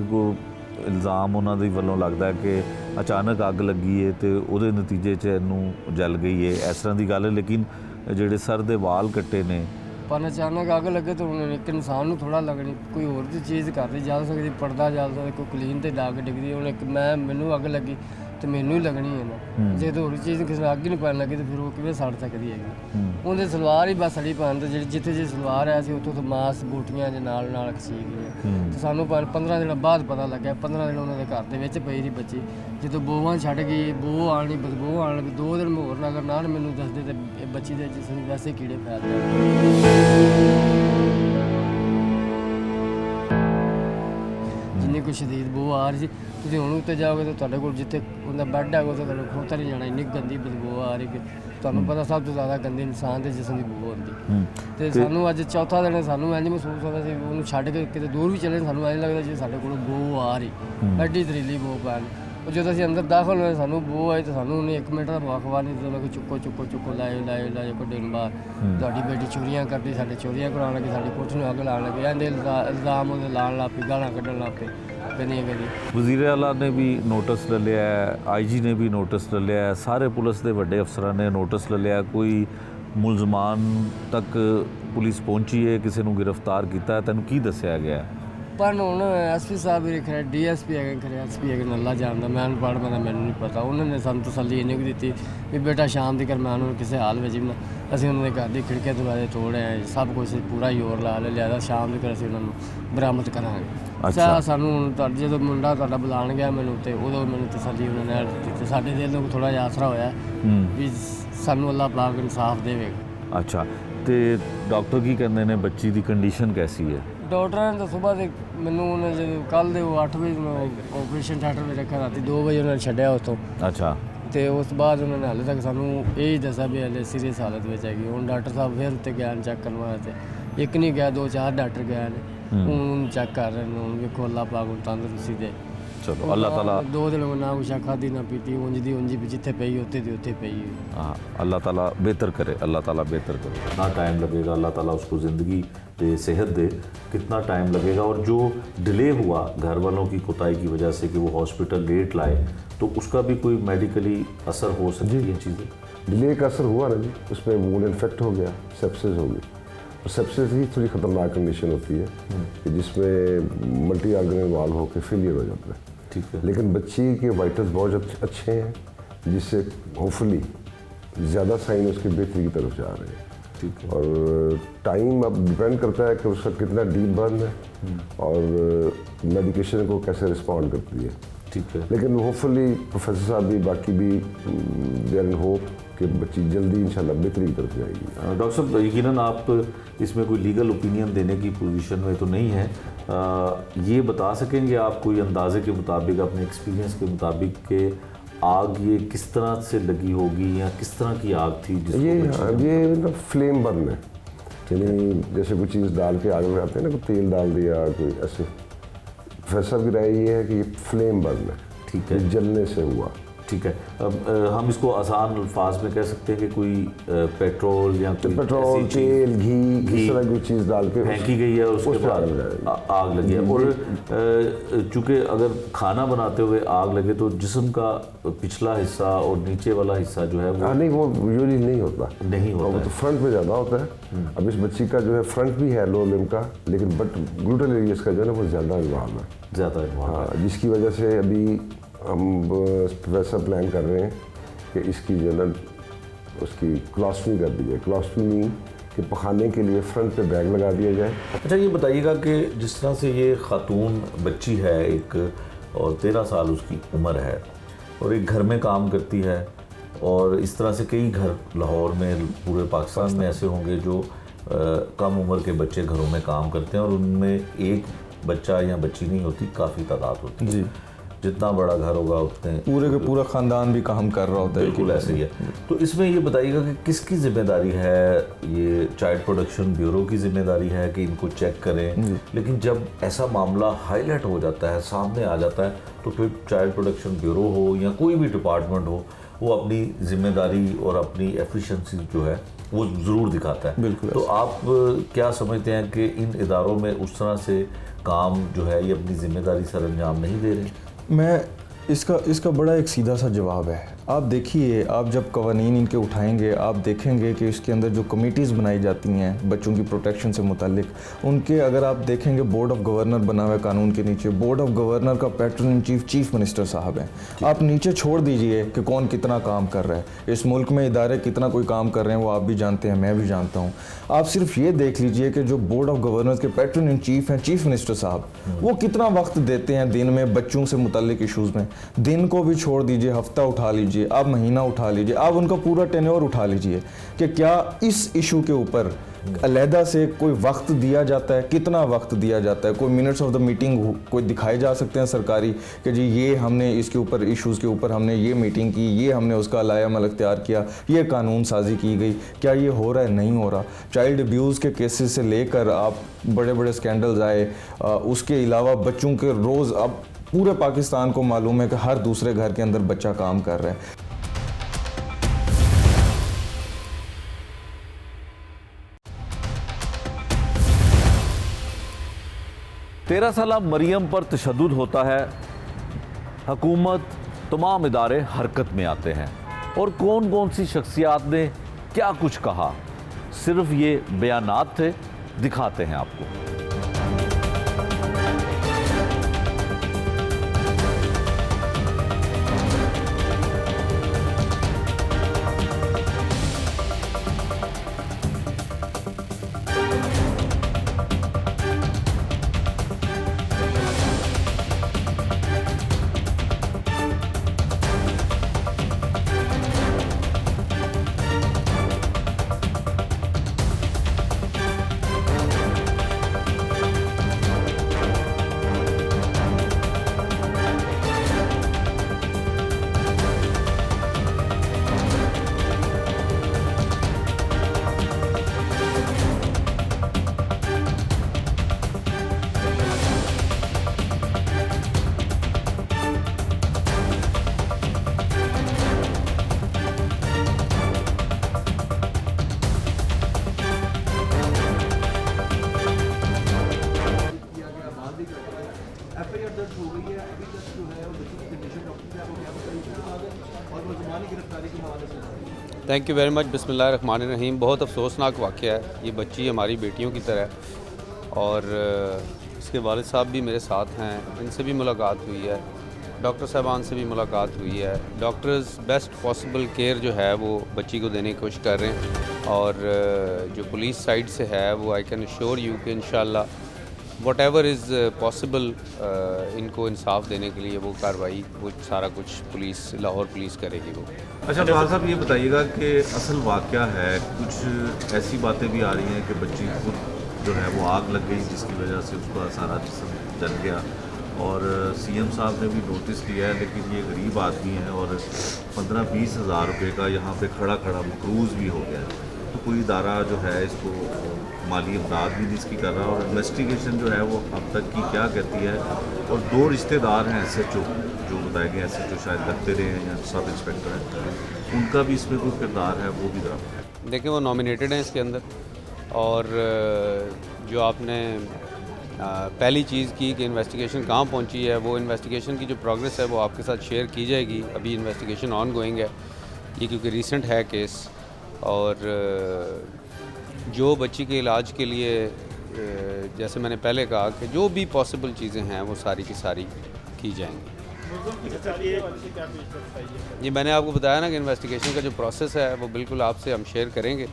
ਇਲਜ਼ਾਮ ਉਹਨਾਂ ਦੇ ਵੱਲੋਂ ਲੱਗਦਾ ਕਿ ਅਚਾਨਕ ਅੱਗ ਲੱਗੀ ਹੈ ਤੇ ਉਹਦੇ ਨਤੀਜੇ 'ਚ ਇਹਨੂੰ ਜਲ ਗਈ ਹੈ, ਇਸ ਤਰ੍ਹਾਂ ਦੀ ਗੱਲ ਹੈ। ਲੇਕਿਨ ਜਿਹੜੇ ਸਰ ਦੇ ਵਾਲ ਕੱਟੇ ਨੇ, ਪਰ ਅਚਾਨਕ ਅੱਗ ਲੱਗੇ ਤਾਂ ਉਹਨੇ ਇੱਕ ਇਨਸਾਨ ਨੂੰ ਥੋੜ੍ਹਾ ਲੱਗਣੀ, ਕੋਈ ਹੋਰ ਦੀ ਚੀਜ਼ ਕਰਦੀ ਜਲ ਸਕਦੀ, ਪਰਦਾ ਜਲ ਸਕਦਾ, ਕੋਈ ਕਲੀਨ ਤੇ ਲਾ ਕੇ ਡਿੱਗਦੀ। ਉਹਨੇ ਮੈਨੂੰ ਅੱਗ ਲੱਗੀ ਤੇ ਮੈਨੂੰ ਹੀ ਲੱਗਣੀ ਹੈ ਨਾ, ਜੇ ਤਾਂ ਹੋਰ ਚੀਜ਼ ਕਿਸੇ ਨੂੰ ਅੱਗ ਹੀ ਨਹੀਂ ਪੈਣ ਲੱਗੀ ਤਾਂ ਫਿਰ ਉਹ ਕਿਵੇਂ ਸੜ ਸਕਦੀ ਹੈਗੀ। ਉਹਦੇ ਸਲਵਾਰ ਹੀ ਬਸ ਸੜੀ ਪੈਣ ਤੇ ਜਿੱਥੇ ਜੇ ਸਲਵਾਰ ਆਇਆ ਸੀ ਉੱਥੋਂ ਤੋਂ ਮਾਸ ਬੂਟੀਆਂ ਦੇ ਨਾਲ ਖਸੀ ਗਈਆਂ। ਤੇ ਸਾਨੂੰ 15 ਦਿਨਾਂ ਬਾਅਦ ਪਤਾ ਲੱਗਿਆ। 15 ਦਿਨ ਉਹਨਾਂ ਦੇ ਘਰ ਦੇ ਵਿੱਚ ਪਈ ਰਹੀ ਬੱਚੀ। ਜਦੋਂ ਬੋਵਾਂ ਛੱਡ ਗਈ, ਬੋ ਆਉਣੀ, ਬਦਬੂ ਆਉਣ ਲੱਗੀ, 2 ਦਿਨ ਹੋਰ ਨਗਰ ਨਾਲ ਮੈਨੂੰ ਦੱਸਦੇ ਤੇ ਇਹ ਬੱਚੀ ਦੇ ਜਿਸਮ ਵੈਸੇ ਕੀੜੇ ਫੈਲਦੇ। ਜਿੰਨੀ ਕੋਈ ਸ਼ਦੀਦ ਬੋ ਆ ਰਹੀ ਸੀ, ਤੁਸੀਂ ਹੁਣ ਉੱਤੇ ਜਾਓਗੇ ਤਾਂ ਤੁਹਾਡੇ ਕੋਲ ਜਿੱਥੇ ਉਹਦਾ ਬੈੱਡ ਹੈਗਾ ਉੱਥੇ ਤੁਹਾਡੇ ਖੋਤਾ ਨਹੀਂ ਜਾਣਾ, ਇੰਨੀ ਗੰਦੀ ਬਦਬੂ ਆ ਰਹੀ ਕਿ ਤੁਹਾਨੂੰ ਪਤਾ ਸਭ ਤੋਂ ਜ਼ਿਆਦਾ ਗੰਦੀ ਇਨਸਾਨ ਦੇ ਜਿਸਮ ਦੀ ਬੋ ਹੁੰਦੀ। ਤੇ ਸਾਨੂੰ ਅੱਜ ਚੌਥਾ ਦਿਨ ਸਾਨੂੰ ਇੰਝ ਮਹਿਸੂਸ ਹੁੰਦਾ ਸੀ, ਉਹਨੂੰ ਛੱਡ ਕੇ ਕਿਤੇ ਦੂਰ ਵੀ ਚਲੇ ਸਾਨੂੰ ਇੰਝ ਲੱਗਦਾ ਜੀ ਸਾਡੇ ਕੋਲ ਬੋ ਆ ਰਹੀ, ਐਡੀ ਜ਼ਹਿਰੀਲੀ ਬੋ ਪੈਣ। ਉਹ ਜਦੋਂ ਅਸੀਂ ਅੰਦਰ ਦਾਖਲ ਹੋਏ ਸਾਨੂੰ ਬੋ ਆਈ, ਤਾਂ ਸਾਨੂੰ ਉਹਨੇ 1 ਮਿੰਟ ਦਾ ਵਾਕਵਾ ਨਹੀਂ ਦਿੱਤਾ ਕਿ ਚੁੱਕੋ ਲਾਇਓ ਕੱਢੇ ਨੂੰ ਬਾਹਰ। ਤੁਹਾਡੀ ਬੇਟੀ ਚੋਰੀਆਂ ਕਰਦੀ, ਸਾਡੇ ਚੋਰੀਆਂ ਕਰਾਉਣ ਲੱਗੀ, ਸਾਡੀ ਕੋਠੀ ਨੂੰ ਅੱਗ ਲਾਉਣ ਲੱਗੀ, ਇਹਦੇ ਇਲਜ਼ਾਮ ਉਹਦੇ ਲਾਉਣ ਲੱਗ ਪਈ, ਗਾਲਾਂ ਕੱਢਣ ਲੱਗ ਪਏ। ਵਜ਼ੀਰ ਆਲਾ ਨੇ ਵੀ ਨੋਟਿਸ ਲੈ ਲਿਆ, IG ਨੇ ਵੀ ਨੋਟਿਸ ਲੈ ਲਿਆ, ਸਾਰੇ ਪੁਲਿਸ ਦੇ ਵੱਡੇ ਅਫਸਰਾਂ ਨੇ ਨੋਟਿਸ ਲੈ ਲਿਆ। ਕੋਈ ਮੁਲਜ਼ਮਾਨ ਤੱਕ ਪੁਲਿਸ ਪਹੁੰਚੀ ਹੈ, ਕਿਸੇ ਨੂੰ ਗ੍ਰਿਫਤਾਰ ਕੀਤਾ? ਤੈਨੂੰ ਕੀ ਦੱਸਿਆ ਗਿਆ? ਪਰ ਹੁਣ SP ਸਾਹਿਬ ਵੀ ਖਰੇ, DSP ਹੈਗੇ, ਖਰੇ SP ਹੈਗੇ, ਨੱਲਾ ਜਾਣਦਾ, ਮੈਂ ਪੜ੍ਹ ਪਾਉਂਦਾ, ਮੈਨੂੰ ਨਹੀਂ ਪਤਾ। ਉਹਨਾਂ ਨੇ ਸਾਨੂੰ ਤਸੱਲੀ ਇੰਨੀ ਕੁ ਦਿੱਤੀ ਵੀ ਬੇਟਾ ਸ਼ਾਮ ਦੀ ਕਰ ਮੈਂ ਉਹਨੂੰ ਕਿਸੇ ਹਾਲ ਵਿੱਚ ਵੀ ਅਸੀਂ ਉਹਨਾਂ ਦੇ ਘਰ ਦੀ ਖਿੜਕੀਆਂ ਦਰਵਾਜ਼ੇ ਤੋੜੇ ਆਏ, ਸਭ ਕੁਛ ਪੂਰਾ ਜ਼ੋਰ ਲਾ ਲਿਆ, ਸ਼ਾਮ ਦੀ ਕਰ ਅਸੀਂ ਉਹਨਾਂ ਨੂੰ ਬਰਾਮਦ ਕਰਾਂਗੇ। ਅੱਛਾ, ਸਾਨੂੰ ਹੁਣ ਜਦੋਂ ਮੁੰਡਾ ਤੁਹਾਡਾ ਬੁਲਾਉਣ ਗਿਆ ਮੈਨੂੰ, ਤੇ ਉਦੋਂ ਮੈਨੂੰ ਤਸੱਲੀ ਉਹਨਾਂ ਨੇ ਦਿੱਤੀ, ਸਾਡੇ ਦਿਲ ਨੂੰ ਥੋੜ੍ਹਾ ਜਿਹਾ ਆਸਰਾ ਹੋਇਆ ਵੀ ਸਾਨੂੰ ਅੱਲਾਹ ਪਾਕ ਇਨਸਾਫ ਦੇਵੇਗਾ। ਅੱਛਾ, ਤੇ ਡਾਕਟਰ ਕੀ ਕਹਿੰਦੇ ਨੇ, ਬੱਚੀ ਦੀ ਕੰਡੀਸ਼ਨ ਕੈਸੀ ਹੈ? ਡਾਕਟਰਾਂ ਨੇ ਤਾਂ ਸੁਬਾਹ ਦੇ ਮੈਨੂੰ ਉਹਨੇ ਜਦੋਂ ਕੱਲ੍ਹ ਦੇ 8 ਵਜੇ ਆਪਰੇਸ਼ਨ ਥੀਏਟਰ ਵਿੱਚ ਰੱਖਿਆ, ਰਾਤੀ 2 ਵਜੇ ਉਹਨਾਂ ਨੇ ਛੱਡਿਆ ਉੱਥੋਂ। ਅੱਛਾ। ਤੇ ਉਸ ਤੋਂ ਬਾਅਦ ਉਹਨਾਂ ਨੇ ਹਾਲੇ ਤੱਕ ਸਾਨੂੰ ਇਹ ਹੀ ਦੱਸਿਆ ਵੀ ਹਲੇ ਸੀਰੀਅਸ ਹਾਲਤ ਵਿੱਚ ਹੈਗੀ। ਹੁਣ ਡਾਕਟਰ ਸਾਹਿਬ ਫਿਰ ਉੱਤੇ ਗਏ ਨੇ ਚੈੱਕ ਕਰਨ ਵਾਸਤੇ। ਇੱਕ ਨਹੀਂ ਗਿਆ, 2-4 ਡਾਕਟਰ ਗਏ ਨੇ, ਹੁਣ ਚੈੱਕ ਕਰ ਰਹੇ ਨੇ। ਹੁਣ ਵੇਖੋ ਅੱਲਾਹ ਪਾਕ ਨੂੰ ਤੰਦਰੁਸਤੀ ਦੇ। चलो अल्लाह ताला 2 दिन हो गए ना कुछ खाधी ना पीती, ਉਂਝ ਦੀ ਉਂਝ ਵੀ ਜਿੱਥੇ ਪਈ ਉੱਥੇ ਦੀ ਉੱਥੇ ਪਈ। हाँ अल्लाह ताला बेहतर करे, अल्लाह ताला बेहतर करे। कितना टाइम लगेगा, अल्लाह ताला उसको ज़िंदगी दे, सेहत दे, कितना टाइम लगेगा। और जो डिले हुआ घर वालों की कोताही की वजह से कि वो हॉस्पिटल लेट लाए, तो उसका भी कोई मेडिकली असर हो सकती है चीज़ें? डिले का असर हुआ ना जी, उसमें वूंड इन्फेक्ट हो गया, सेप्सिस हो गई। और सेप्सिस ही थोड़ी ख़तरनाक कंडीशन होती है कि जिसमें मल्टी ऑर्गन इन्वॉल्व होकर फेलियर हो जाता है। ठीक है। लेकिन बच्ची के वाइटल्स बहुत अच्छे हैं, जिससे होपफुली ज़्यादा साइन उसके बेहतरी की तरफ जा रहे हैं। ठीक है। और टाइम अब डिपेंड करता है कि उसका कितना डीप बर्न है और मेडिकेशन को कैसे रिस्पॉन्ड करती है। ठीक है। लेकिन होपफुली प्रोफेसर साहब भी बाकी भी दे आर इन होप कि बच्ची जल्दी इंशाल्लाह बेहतरी की तरफ जाएगी। डॉक्टर साहब यकीनन आप इसमें कोई लीगल ओपिनियन देने की पोजीशन में तो नहीं है, ये बता सकेंगे आप कोई अंदाजे के मुताबिक, अपने एक्सपीरियंस के मुताबिक कि आग ये किस तरह से लगी होगी या किस तरह की आग थी जिसको ये ना फ्लेम बर्न है, यानी जैसे कोई चीज़ डाल के आग लगाते हैं ना, कोई तेल डाल दिया कोई ऐसे। प्रोफेसर की राय ये है कि ये फ्लेम बर्न है। ठीक है। ये जलने से हुआ। ठीक है। अब हम इसको आसान अल्फाज में कह सकते हैं कि कोई पेट्रोल या कोई पेट्रोल, तेल, घी इस तरह की चीज़ डाल के फेंकी गई है और उसके उस पे बाद आग लगी है। और चूँकि अगर खाना बनाते हुए आग लगे तो जिस्म का पिछला हिस्सा और नीचे वाला हिस्सा जो है वो नहीं, वो यूजली नहीं होता। नहीं होता वो तो फ्रंट पे ज़्यादा होता है। अब इस बच्ची का जो है फ्रंट भी है लोअर लिम्ब का, लेकिन बट ग्लूटल एरियाज का जो है ना वो ज़्यादा इन्वॉल्व है। ज़्यादा इन्वॉल्व है। हाँ, जिसकी वजह से अभी हम वैसा प्लान कर रहे हैं कि इसकी जो है उसकी क्लास्टमी कर दी जाए। क्लास्टमी कि पखाने के लिए फ्रंट पे बैग लगा दिया जाए। अच्छा ये बताइएगा कि जिस तरह से ये खातून बच्ची है एक, और 13 साल उसकी उम्र है और एक घर में काम करती है, और इस तरह से कई घर लाहौर में, पूरे पाकिस्तान में ऐसे होंगे जो कम उम्र के बच्चे घरों में काम करते हैं और उनमें एक बच्चा या बच्ची नहीं होती, काफ़ी तादाद होती है। जी। जितना बड़ा घर होगा उतने पूरे का पूरा ख़ानदान भी काम कर रहा होता है। बिल्कुल ऐसे ही है। तो इसमें ये बताइएगा कि किसकी जिम्मेदारी है? ये चाइल्ड प्रोटेक्शन ब्यूरो की जिम्मेदारी है कि इनको चेक करें, लेकिन जब ऐसा मामला हाईलाइट हो जाता है, सामने आ जाता है, तो फिर चाइल्ड प्रोटेक्शन ब्यूरो हो या कोई भी डिपार्टमेंट हो, वो अपनी जिम्मेदारी और अपनी एफिशिएंसी जो है वो ज़रूर दिखाता है। बिल्कुल। तो आप क्या समझते हैं कि इन इदारों में उस तरह से काम जो है ये अपनी जिम्मेदारी सर अंजाम नहीं दे रहे? मैं इसका बड़ा एक सीधा सा जवाब है। आप देखिए, आप जब कवानीन इनके उठाएंगे, आप देखेंगे कि इसके अंदर जो कमेटीज़ बनाई जाती हैं बच्चों की प्रोटेक्शन से मुतालिक, उनके अगर आप देखेंगे बोर्ड ऑफ गवर्नर बना हुआ है कानून के नीचे। बोर्ड ऑफ गवर्नर का pattern in chief chief minister साहब हैं। आप नीचे छोड़ दीजिए कि कौन कितना काम कर रहा है। इस मुल्क में इदारे कितना कोई काम कर रहे हैं वो आप भी जानते हैं, मैं भी जानता हूँ। आप सिर्फ ये देख लीजिए कि जो बोर्ड ऑफ गवर्नर्स के पैटर्न इन चीफ हैं चीफ मिनिस्टर साहब, वो कितना वक्त देते हैं दिन में बच्चों से मुतालिक इशूज़ में। दिन को भी छोड़ दीजिए, हफ्ता उठा लीजिए, आप महीना उठा लीजिए, आप उनका पूरा टेन्योर उठा लीजिए कि क्या इस इशू के ऊपर अलहदा से कोई वक्त दिया जाता है, कितना वक्त दिया जाता है, कोई मिनट्स ऑफ द मीटिंग कोई दिखाए जा सकते हैं सरकारी कि जी ये हमने इसके ऊपर इश्यूज़ के ऊपर हमने ये मीटिंग की, ये हमने उसका लायामल इख्तियार किया, ये कानून साजी की गई। क्या ये हो रहा है? नहीं हो रहा। चाइल्ड अब्यूज़ के केसेस से लेकर आप बड़े बड़े स्कैंडल्स आए, उसके अलावा बच्चों के रोज़, अब पूरे पाकिस्तान को मालूम है कि हर दूसरे घर के अंदर बच्चा काम कर रहा है। तेरह साला मरियम पर तशद्दुद होता है, हुकूमत, तमाम इदारे हरकत में आते हैं, और कौन कौन सी शख्सियात ने क्या कुछ कहा, सिर्फ ये बयानात थे, दिखाते हैं आपको। Thank you very much. बिस्मिल्लाहिर्रहमानिर्रहीम। बहुत अफसोसनाक वाक़या है। ये बच्ची हमारी बेटियों की तरह है और इसके वालिद साहब भी मेरे साथ हैं, इनसे भी मुलाकात हुई है, डॉक्टर साहबान से भी मुलाकात हुई है। डॉक्टर्स बेस्ट पॉसिबल केयर जो है वो बच्ची को देने की कोशिश कर रहे हैं और जो पुलिस साइड से है वो आई कैन अश्योर यू कि इंशाल्लाह वट एवर इज़ पॉसिबल इनको इंसाफ देने के लिए वो कार्रवाई वो सारा कुछ पुलिस लाहौर पुलिस करेगी वो। अच्छा फाल साहब, ये बताइएगा कि असल वाक़या है, कुछ ऐसी बातें भी आ रही हैं कि बच्ची खुद जो है वो आग लग गई जिसकी वजह से उसका सारा जिस्म जल गया और सीएम साहब ने भी नोटिस दिया है, लेकिन ये गरीब आदमी है और 15-20 हज़ार रुपये का यहाँ पे खड़ा खड़ा मकरूज़ भी हो गया है। तो कोई इदारा जो है इसको माली इमदाद भी इसकी कर रहा है और इन्वेस्टिगेशन जो है वो अब तक की क्या कहती है। और 2 रिश्तेदार हैं SHO जो बताए गए, SHO शायद लगते रहे हैं या सब इंस्पेक्टर हैं, उनका भी इसमें कोई किरदार है, वो भी ज़रा देखिए वो नॉमिनेटेड हैं इसके अंदर। और जो आपने पहली चीज़ की कि इन्वेस्टिगेशन कहाँ पहुँची है, वो इन्वेस्टिगेशन की जो प्रोग्रेस है वो आपके साथ शेयर की जाएगी। अभी इन्वेस्टिगेशन ऑन गोइंग है ये, क्योंकि रीसेंट है केस। और जो बच्ची के इलाज के लिए जैसे मैंने पहले कहा कि जो भी पॉसिबल चीज़ें हैं वो सारी की सारी की जाएंगी। ये मैंने आपको बताया ना कि इन्वेस्टिगेशन का जो प्रोसेस है वो बिल्कुल आपसे हम शेयर करेंगे,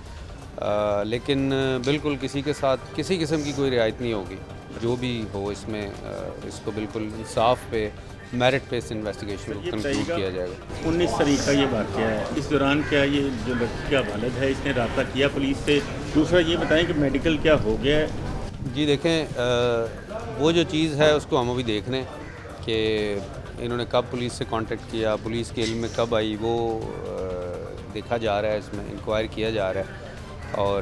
लेकिन बिल्कुल किसी के साथ किसी किस्म की कोई रियायत नहीं होगी। जो भी हो इसमें इसको बिल्कुल इंसाफ पे मेरिट पे इस इन्वेस्टिगेशन को कंक्लूड किया जाएगा। 19 तारीख का ये वाक़या है, इस दौरान क्या ये जो लड़की का वालिद है इसने रब्ता किया पुलिस से? दूसरा ये बताएं कि मेडिकल क्या हो गया है? जी देखें, वो जो चीज़ है उसको हम अभी देख रहे हैं कि इन्होंने कब पुलिस से कांटेक्ट किया, पुलिस के इल्म में कब आई, वो देखा जा रहा है, इसमें इंक्वायर किया जा रहा है। और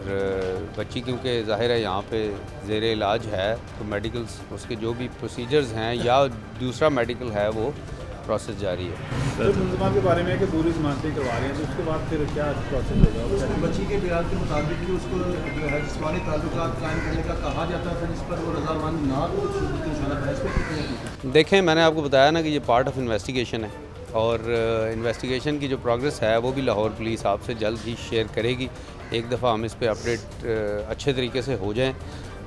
बच्ची क्योंकि ज़ाहिर है यहाँ पे ज़ेरे इलाज है तो मेडिकल्स उसके जो भी प्रोसीजर्स हैं या दूसरा मेडिकल है वो प्रोसेस जारी है। सर मुलजमा के बारे में कि पूरी जमानतें करवा रहे हैं तो उसके बाद फिर क्या प्रोसेस होगा? बच्ची के बयान के मुताबिक कि उसको जो है जिस्मानी ताल्लुकात कायम करने का कहा जाता है, फिर इस पर वो रजामंद ना हो तो देखें, मैंने आपको बताया ना कि ये पार्ट ऑफ इन्वेस्टिगेशन है और इन्वेस्टिगेशन की जो प्रोग्रेस है वो भी लाहौर पुलिस आपसे जल्द ही शेयर करेगी। एक दफ़ा हम इस पे अपडेट अच्छे तरीके से हो जाएं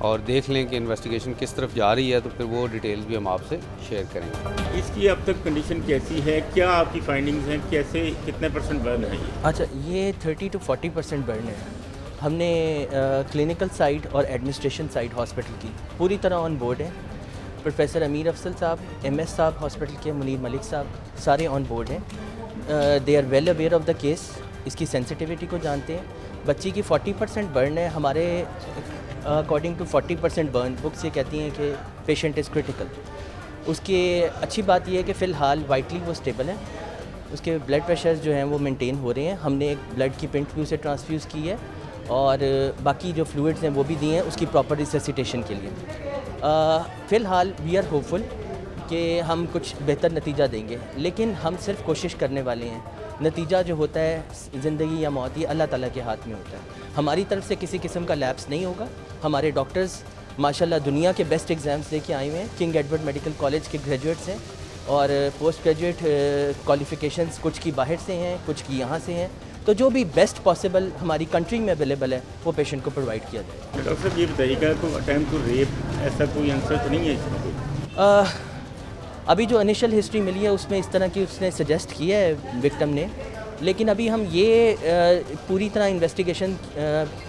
और देख लें कि इन्वेस्टिगेशन किस तरफ जा रही है, तो फिर वो डिटेल्स भी हम आपसे शेयर करेंगे। इसकी अब तक कंडीशन कैसी है, क्या आपकी फाइंडिंग्स हैं, कैसे कितने % बर्न है ये? अच्छा, ये 30 to 40% बर्न है। हमने क्लिनिकल साइड और एडमिनिस्ट्रेशन साइड हॉस्पिटल की पूरी तरह ऑन बोर्ड है। प्रोफेसर अमीर अफसल साहब, MS साहब हॉस्पिटल के, मुनीर मलिक साहब, सारे ऑन बोर्ड हैं। They are well aware of the case, इसकी सेंसिटिविटी को जानते हैं। बच्ची की 40% बर्न है। हमारे अकॉर्डिंग टू 40% बर्न बुक्स ये कहती हैं कि पेशेंट इज़ क्रिटिकल। उसकी अच्छी बात यह है कि फ़िलहाल वाइटली वो स्टेबल है, उसके ब्लड प्रेशर्स जो हैं वो मेंटेन हो रहे हैं। हमने एक ब्लड की पिंट भी उसे ट्रांसफ्यूज़ की है और बाकी जो फ्लूइड्स हैं वो भी दिए हैं उसकी प्रॉपर रिससिटेशन के लिए। फ़िलहाल वी आर होपफुल कि हम कुछ बेहतर नतीजा देंगे, लेकिन हम सिर्फ कोशिश करने वाले हैं। नतीजा जो होता है ज़िंदगी या मौत, ये अल्लाह ताला के हाथ में होता है। हमारी तरफ से किसी किस्म का लैप्स नहीं होगा। हमारे डॉक्टर्स माशाल्लाह दुनिया के बेस्ट एग्ज़ाम्स देके आए हुए हैं। किंग एडवर्ड मेडिकल कॉलेज के ग्रेजुएट्स हैं और पोस्ट ग्रेजुएट क्वालिफ़िकेशंस कुछ की बाहर से हैं, कुछ की यहाँ से हैं। तो जो भी बेस्ट पॉसिबल हमारी कंट्री में अवेलेबल है वो पेशेंट को प्रोवाइड किया जाए। डॉक्टर साहब ये बताइएगा कोई अटैम्प्ट टू रेप ऐसा कोई आंसर तो नहीं है इसमें? अभी जो इनिशियल हिस्ट्री मिली है उसमें इस तरह की उसने सजेस्ट किया है विक्टिम ने, लेकिन अभी हम ये पूरी तरह इन्वेस्टिगेशन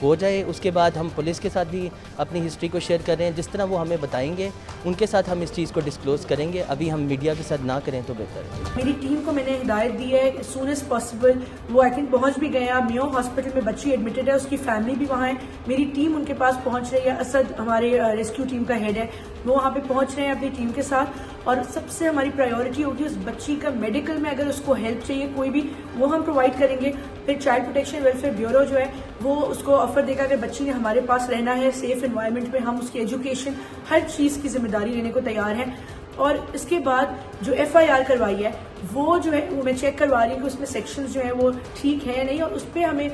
हो जाए उसके बाद हम पुलिस के साथ भी अपनी हिस्ट्री को शेयर कर रहे हैं। जिस तरह वो हमें बताएंगे उनके साथ हम इस चीज़ को डिस्क्लोज़ करेंगे। अभी हम मीडिया के साथ ना करें तो बेहतर है। मेरी टीम को मैंने हिदायत दी है सून एज पॉसिबल वो आई थिंक पहुंच भी गए हैं। अब मेयो हॉस्पिटल में बच्ची एडमिटेड है, उसकी फैमिली भी वहाँ है। मेरी टीम उनके पास पहुँच रही है। असद हमारे रेस्क्यू टीम का हेड है, वो वहाँ पे पहुँच रहे हैं अपनी टीम के साथ। और सबसे हमारी प्रायोरिटी होगी उस बच्ची का मेडिकल में अगर उसको हेल्प चाहिए कोई भी, वो हम प्रोवाइड करेंगे। फिर चाइल्ड प्रोटेक्शन वेलफेयर ब्यूरो जो है वो उसको ऑफर देगा कि बच्ची ने हमारे पास रहना है सेफ एनवायरनमेंट में, हम उसकी एजुकेशन हर चीज़ की जिम्मेदारी लेने को तैयार हैं। और इसके बाद जो FIR करवाई है वो जो है वो मैं चेक करवा रही हूँ कि उसमें सेक्शंस जो है वो ठीक है नहीं, और उस पर हमें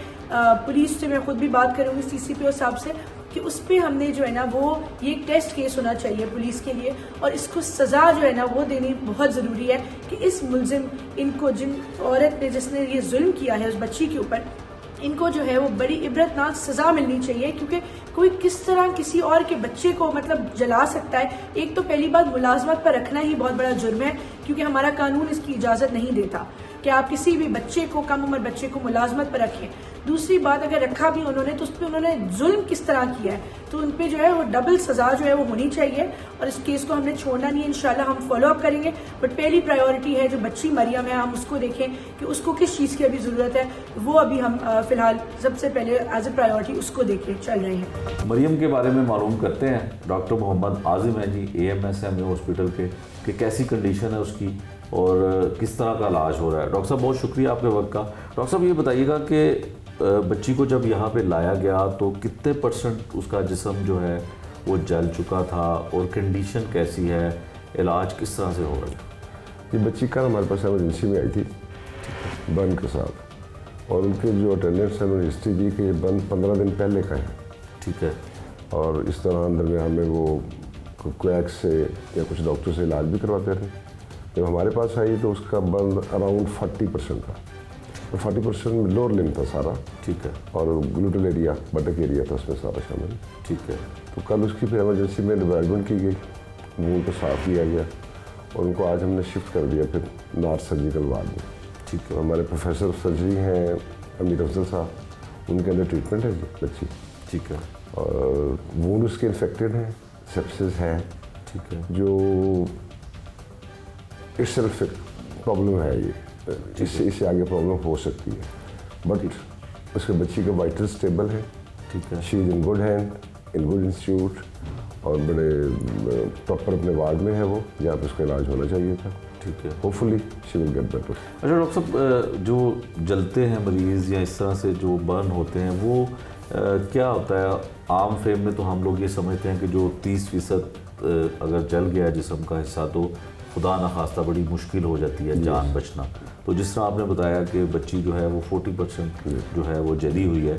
पुलिस से मैं खुद भी बात करूँगी CCPO साहब से कि उस पर हमने जो है ना वो ये एक टेस्ट केस होना चाहिए पुलिस के लिए, और इसको सज़ा जो है ना वो देनी बहुत ज़रूरी है कि इस मुलजिम इनको जिन औरत ने जिसने ये जुल्म किया है उस बच्ची के ऊपर, इनको जो है वो बड़ी इबरतनाक सज़ा मिलनी चाहिए, क्योंकि कोई किस तरह किसी और के बच्चे को मतलब जला सकता है। एक तो पहली बात मुलाजमत पर रखना ही बहुत बड़ा जुर्म है, क्योंकि हमारा कानून इसकी इजाज़त नहीं देता कि आप किसी भी बच्चे को, कम उम्र बच्चे को मुलाजमत पर रखें। दूसरी बात, अगर रखा भी उन्होंने तो उस पर उन्होंने जुल्म किस तरह किया है, तो उन पर जो है वो डबल सज़ा जो है वो होनी चाहिए, और इस केस को हमने छोड़ना नहीं है। इंशाल्लाह हम फॉलो अप करेंगे, बट पहली प्रायोरिटी है जो बच्ची मरियम है, हम उसको देखें कि उसको किस चीज़ की अभी ज़रूरत है, वो अभी हम फ़िलहाल सबसे पहले एज ए प्रायोरिटी उसको देखे चल रहे हैं। मरियम के बारे में मालूम करते हैं। डॉक्टर मोहम्मद आज़िम है जी, AMSMA हॉस्पिटल के, कि कैसी कंडीशन है उसकी और किस तरह का इलाज हो रहा है। डॉक्टर साहब बहुत शुक्रिया आपके वक्त का। डॉक्टर साहब ये बताइएगा कि बच्ची को जब यहाँ पे लाया गया तो कितने % उसका जिस्म जो है वो जल चुका था और कंडीशन कैसी है, इलाज किस तरह से हो रहा है? ये बच्ची कल हमारे पास एमरजेंसी में आई थी बर्न के साथ, और उनके जो अटेंडेंट्स हैं उन्होंने हिस्ट्री दी कि ये बर्न 15 दिन पहले का है। ठीक है। और इस दौरान दरमियान में वो क्वैक से या कुछ डॉक्टर से इलाज भी करवाते थे। जब हमारे पास आई तो उसका बर्न अराउंड 40% था, तो 40% में लोअर लिम था सारा। ठीक है। और ग्लूटल एरिया, बटक एरिया था उसमें सारा शामिल। ठीक है। तो कल उसकी फिर एमरजेंसी में डिवाइडमेंट की गई, मुंह को साफ किया गया और उनको आज हमने शिफ्ट कर दिया फिर नार्थ सर्जिकल वार्ड में। ठीक है। हमारे प्रोफेसर सर्जरी हैं अमीर अफजल साहब, उनके अंदर ट्रीटमेंट है जी बच्ची। ठीक है। और वूंड उसके इन्फेक्टेड हैं, सेप्सिस है। ठीक है। जो इससेल्फ प्रॉब्लम है ये, इससे आगे प्रॉब्लम हो सकती है, बट उसके बच्ची का वाइटल स्टेबल है। ठीक है। She is in good hand, in good institute, और बड़े प्रॉपर अपने वार्ड में है वो, जहाँ पे उसका इलाज होना चाहिए था। ठीक है। Hopefully she will get better. अच्छा डॉक्टर साहब, जो जलते हैं मरीज़ या इस तरह से जो बर्न होते हैं वो क्या होता है? आम फेम में तो हम लोग ये समझते हैं कि जो 30% अगर जल गया जिस्म का हिस्सा तो खुदा न खास्ता बड़ी मुश्किल हो जाती है जान बचना। तो जिस तरह आपने बताया कि बच्ची जो है वो 40% जो है वो जली हुई है,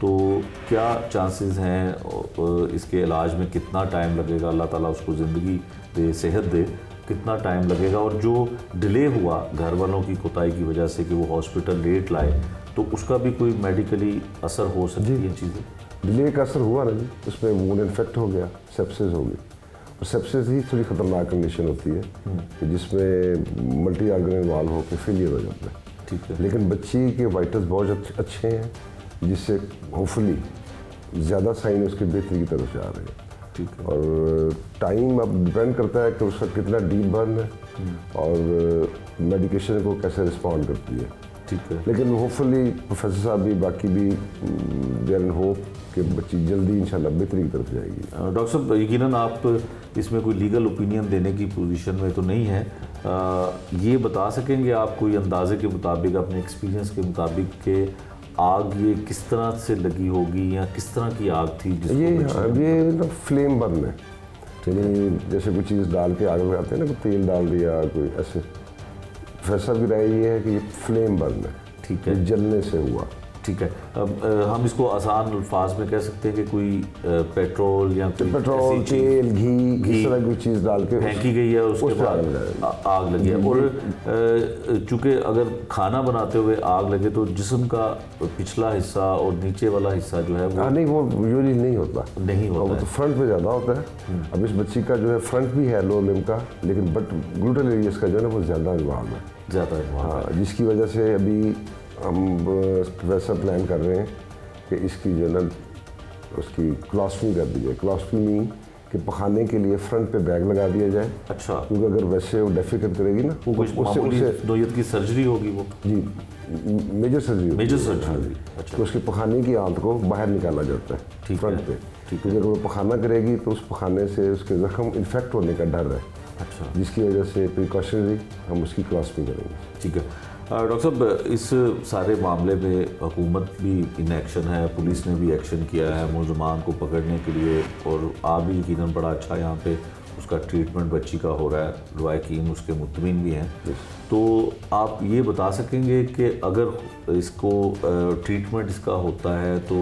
तो क्या चांसेस हैं इसके इलाज में? कितना टाइम लगेगा? अल्लाह ताला उसको ज़िंदगी दे, सेहत दे, कितना टाइम लगेगा? और जो डिले हुआ घर वालों की कोताही की वजह से कि वो हॉस्पिटल लेट लाए, तो उसका भी कोई मेडिकली असर हो सकती है चीज़ें? डिले का असर हुआ ना जी, उसमें वूंड इन्फेक्ट हो गया, सेप्सिस हो गई। और सेप्सिस ही थोड़ी ख़तरनाक कंडीशन होती है कि जिसमें मल्टी ऑर्गन इन्वॉल्व होकर फेलियर हो जाता है। ठीक है। लेकिन बच्ची के वाइटल्स बहुत अच्छे हैं, जिससे होपफुली ज़्यादा साइन उसके बेहतरी की तरफ जा रहे हैं। ठीक है। और टाइम अब डिपेंड करता है कि उसका कितना डीप बर्न है और मेडिकेशन को कैसे रिस्पॉन्ड करती है। ठीक है। लेकिन होपफुली प्रोफेसर साहब भी, बाकी भी देयर इन होप कि बच्ची जल्दी इंशाल्लाह बेहतरी की तरफ जाएगी। डॉक्टर साहब, यकीनन आप इसमें कोई लीगल ओपिनियन देने की पोजीशन में तो नहीं है, ये बता सकेंगे आप कोई अंदाजे के मुताबिक, अपने एक्सपीरियंस के मुताबिक कि आग ये किस तरह से लगी होगी या किस तरह की आग थी? ये ना फ्लेम बर्न है, यानी जैसे कोई चीज़ डाल के आग लगाते हैं ना, कोई तेल डाल दिया कोई ऐसे। प्रोफेसर की राय ये है कि ये फ्लेम बर्न है। ठीक है। जलने से हुआ। ठीक है। अब हम इसको आसान अल्फाज में कह सकते हैं कि कोई पेट्रोल या पेट्रोल, तेल, घी इस तरह की चीज़ डाल के फेंकी गई है, उसके बाद आग लगी है। और चूँकि अगर खाना बनाते हुए आग लगे तो जिस्म का पिछला हिस्सा और नीचे वाला हिस्सा जो है वो नहीं, वो यूजुअली नहीं होता। वो तो फ्रंट पे ज़्यादा होता है। अब इस बच्ची का जो है फ्रंट भी है लोअर लिम्ब का, लेकिन बट ग्लूटल एरियाज का जो है ना वो ज़्यादा इन्वॉल्व है। हाँ, जिसकी वजह से अभी हम वैसा प्लान कर रहे हैं कि इसकी जो है ना उसकी क्लॉस्ट्री कर दी जाए। क्लॉस्ट्री मीन कि पखाने के लिए फ्रंट पे बैग लगा दिया जाए। अच्छा। क्योंकि अगर वैसे वो डेफिकेट करेगी ना वो उससे नोयत की सर्जरी होगी वो जी, मेजर सर्जरी। अच्छा। तो उसके पखाने की आंत को बाहर निकाला जाता है फ्रंट पे, क्योंकि अगर वो पखाना करेगी तो उस पखाने से उसके जख्म इन्फेक्ट होने का डर है। अच्छा। जिसकी वजह से प्रिकॉशनरी हम उसकी क्लॉस्ट्री करेंगे। ठीक है। डॉक्टर साहब, इस सारे मामले में हुकूमत भी इन एक्शन है, पुलिस ने भी एक्शन किया है मुलजमान को पकड़ने के लिए, और आप भी यकीनन बड़ा अच्छा यहाँ पे उसका ट्रीटमेंट बच्ची का हो रहा है, लवाकिन उसके मुतमिन भी हैं। तो आप ये बता सकेंगे कि अगर इसको ट्रीटमेंट इसका होता है तो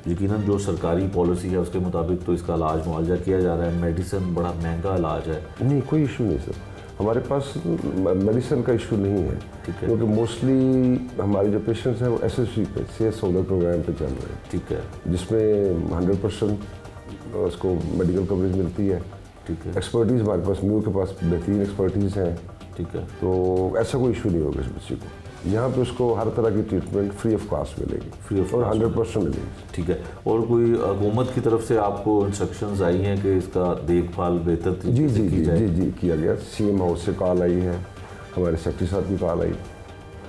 यकीनन जो सरकारी पॉलिसी है उसके मुताबिक तो इसका इलाज मुआवजा किया जा रहा है, मेडिसिन बड़ा महंगा इलाज है। नहीं, कोई इशू नहीं सर, हमारे पास मेडिसिन का इशू नहीं है, क्योंकि मोस्टली हमारे जो पेशेंट्स हैं वो SSP पे CS सोलर प्रोग्राम पे चल रहे हैं, ठीक है, जिसमें 100% उसको मेडिकल कवरेज मिलती है, ठीक है, एक्सपर्टीज़ हमारे पास म्यू के पास बेहतरीन एक्सपर्टीज़ हैं, ठीक है, तो ऐसा कोई इशू नहीं होगा इस बच्चे को। यहाँ पे उसको हर तरह की ट्रीटमेंट फ्री ऑफ कॉस्ट मिलेगी, फ्री ऑफ और 100% मिलेगी। ठीक है। और कोई हुकूमत की तरफ से आपको इंस्ट्रक्शंस आई हैं कि इसका देखभाल बेहतर जी तरीके जी से जी की जाए? जी जी किया गया। CM हाउस से कॉल आई है, हमारे सेक्रेटरी साहब की कॉल आई,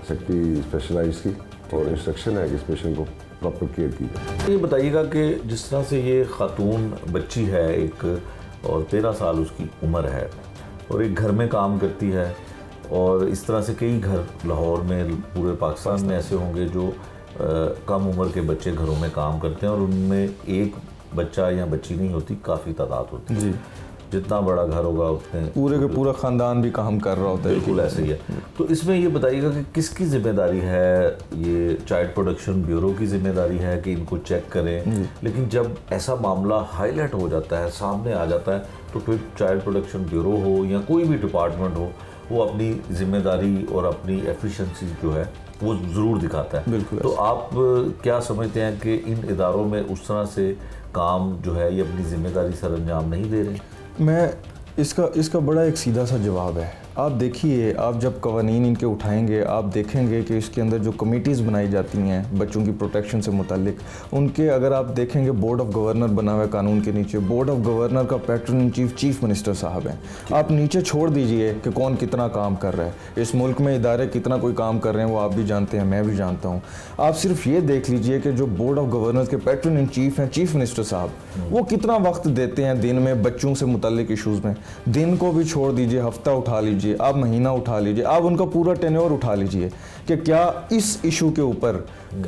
सेक्रेटरी स्पेशलाइज की, और इंस्ट्रक्शन है कि इस पेशेंट को प्रॉपर केयर की जाए। ये बताइएगा कि जिस तरह से ये खातून बच्ची है एक, और 13 साल उसकी उम्र है, और एक घर में काम करती है, और इस तरह से कई घर लाहौर में, पूरे पाकिस्तान में ऐसे होंगे जो कम उम्र के बच्चे घरों में काम करते हैं, और उनमें एक बच्चा या बच्ची नहीं होती, काफ़ी तादाद होती है जी। जितना बड़ा घर होगा उतने पूरे के पूरा ख़ानदान भी काम कर रहा होता है। बिल्कुल ऐसे ही है। तो इसमें ये बताइएगा कि किसकी जिम्मेदारी है? ये चाइल्ड प्रोटेक्शन ब्यूरो की जिम्मेदारी है कि इनको चेक करें, लेकिन जब ऐसा मामला हाईलाइट हो जाता है, सामने आ जाता है, तो फिर चाइल्ड प्रोटेक्शन ब्यूरो हो या कोई भी डिपार्टमेंट हो, वो अपनी जिम्मेदारी और अपनी एफिशिएंसी जो है वो ज़रूर दिखाता है। बिल्कुल। तो आप क्या समझते हैं कि इन इदारों में उस तरह से काम जो है ये अपनी जिम्मेदारी सर अंजाम नहीं दे रहे? मैं इसका बड़ा एक सीधा सा जवाब है। आप देखिए, आप जब कवानीन इनके उठाएंगे, आप देखेंगे कि इसके अंदर जो कमेटीज़ बनाई जाती हैं बच्चों की प्रोटेक्शन से मुतालिक, उनके अगर आप देखेंगे बोर्ड ऑफ गवर्नर बना हुआ है कानून के नीचे। बोर्ड ऑफ गवर्नर का pattern in chief chief minister साहब हैं। आप नीचे छोड़ दीजिए कि कौन कितना काम कर रहा है। इस मुल्क में इदारे कितना कोई काम कर रहे हैं वो आप भी जानते हैं, मैं भी जानता हूँ। आप सिर्फ ये देख लीजिए कि जो बोर्ड ऑफ गवर्नर के पैटर्न इन चीफ हैं चीफ मिनिस्टर साहब, वो कितना वक्त देते हैं दिन में बच्चों से मुतालिक इशूज़ में। दिन को भी छोड़ दीजिए, हफ्ता उठा लीजिए, आप महीना उठा लीजिए, आप उनका पूरा टेन्योर उठा लीजिए कि क्या इस इशू के ऊपर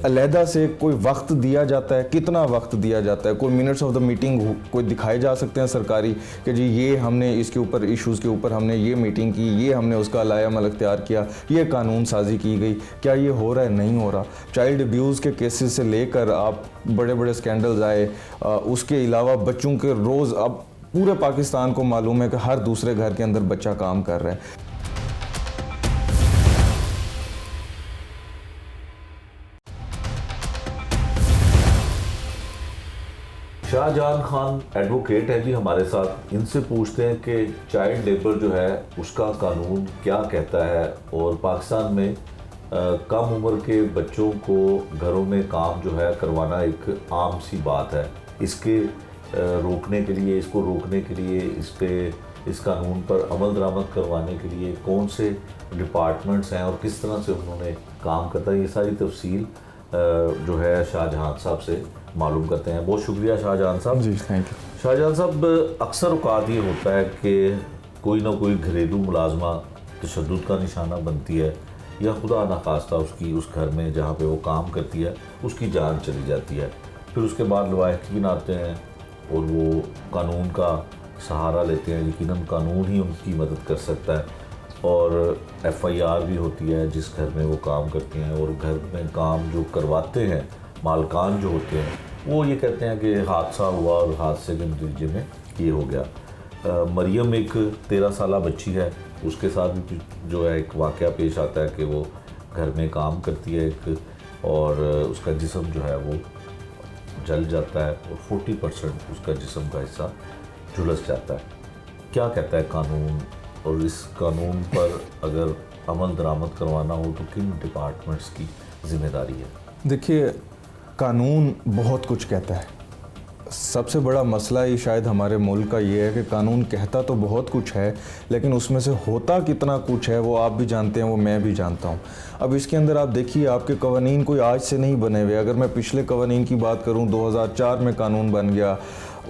अलहदा से कोई वक्त दिया जाता है, कितना वक्त दिया जाता है, कोई मिनट्स ऑफ द मीटिंग कोई दिखाए जा सकते हैं सरकारी कि जी ये हमने इसके ऊपर इश्यूज़ के ऊपर हमने ये मीटिंग की, ये हमने उसका अलायमल अख्तियार किया, ये कानून साजी की गई। क्या ये हो रहा है? नहीं हो रहा। चाइल्ड अब्यूज़ के केसेस से लेकर आप बड़े बड़े स्कैंडल्स आए, उसके अलावा बच्चों के रोज़, अब पूरे पाकिस्तान को मालूम है कि हर दूसरे घर के अंदर बच्चा काम कर रहा है। शाहजहान खान एडवोकेट है जी हमारे साथ। इनसे पूछते हैं कि चाइल्ड लेबर जो है उसका कानून क्या कहता है, और पाकिस्तान में कम उम्र के बच्चों को घरों में काम जो है करवाना एक आम सी बात है। इसके रोकने के लिए, इसको रोकने के लिए, इस कानून पर अमल दरामद करवाने के लिए कौन से डिपार्टमेंट्स हैं और किस तरह से उन्होंने काम करता है, ये सारी तफसील जो है शाहजहान साहब से मालूम करते हैं। बहुत शुक्रिया शाहजहान साहब। जी थैंक यू। शाहजहान साहब, अक्सर औकात ये होता है कि कोई ना कोई घरेलू मुलाजमा तशद्दुद का निशाना बनती है, या खुदा न खास्ता उसकी उस घर में जहाँ पे वो काम करती है उसकी जान चली जाती है। फिर उसके बाद लवाहिकीन आते हैं और वो कानून का सहारा लेते हैं। यकीनन कानून ही उनकी मदद कर सकता है, और FIR भी होती है जिस घर में वो काम करती हैं, और घर में काम जो करवाते हैं मालकान जो होते हैं वो ये कहते हैं कि हादसा हुआ और हादसे के नतीजे में ये हो गया। मरियम एक 13 साल बच्ची है, उसके साथ भी जो है एक वाक़या पेश आता है कि वो घर में काम करती है एक, और उसका जिस्म जो है वो जल जाता है और 40% उसका जिस्म का हिस्सा झुलस जाता है। क्या कहता है कानून, और इस कानून पर अगर अमल दरामद करवाना हो तो किन डिपार्टमेंट्स की जिम्मेदारी है? देखिए, कानून बहुत कुछ कहता है। सबसे बड़ा मसला ही शायद हमारे मुल्क का ये है कि कानून कहता तो बहुत कुछ है, लेकिन उसमें से होता कितना कुछ है वो आप भी जानते हैं, वो मैं भी जानता हूँ। अब इसके अंदर आप देखिए, आपके कवानीन कोई आज से नहीं बने हुए। अगर मैं पिछले कवानीन की बात करूँ, 2004 में कानून बन गया,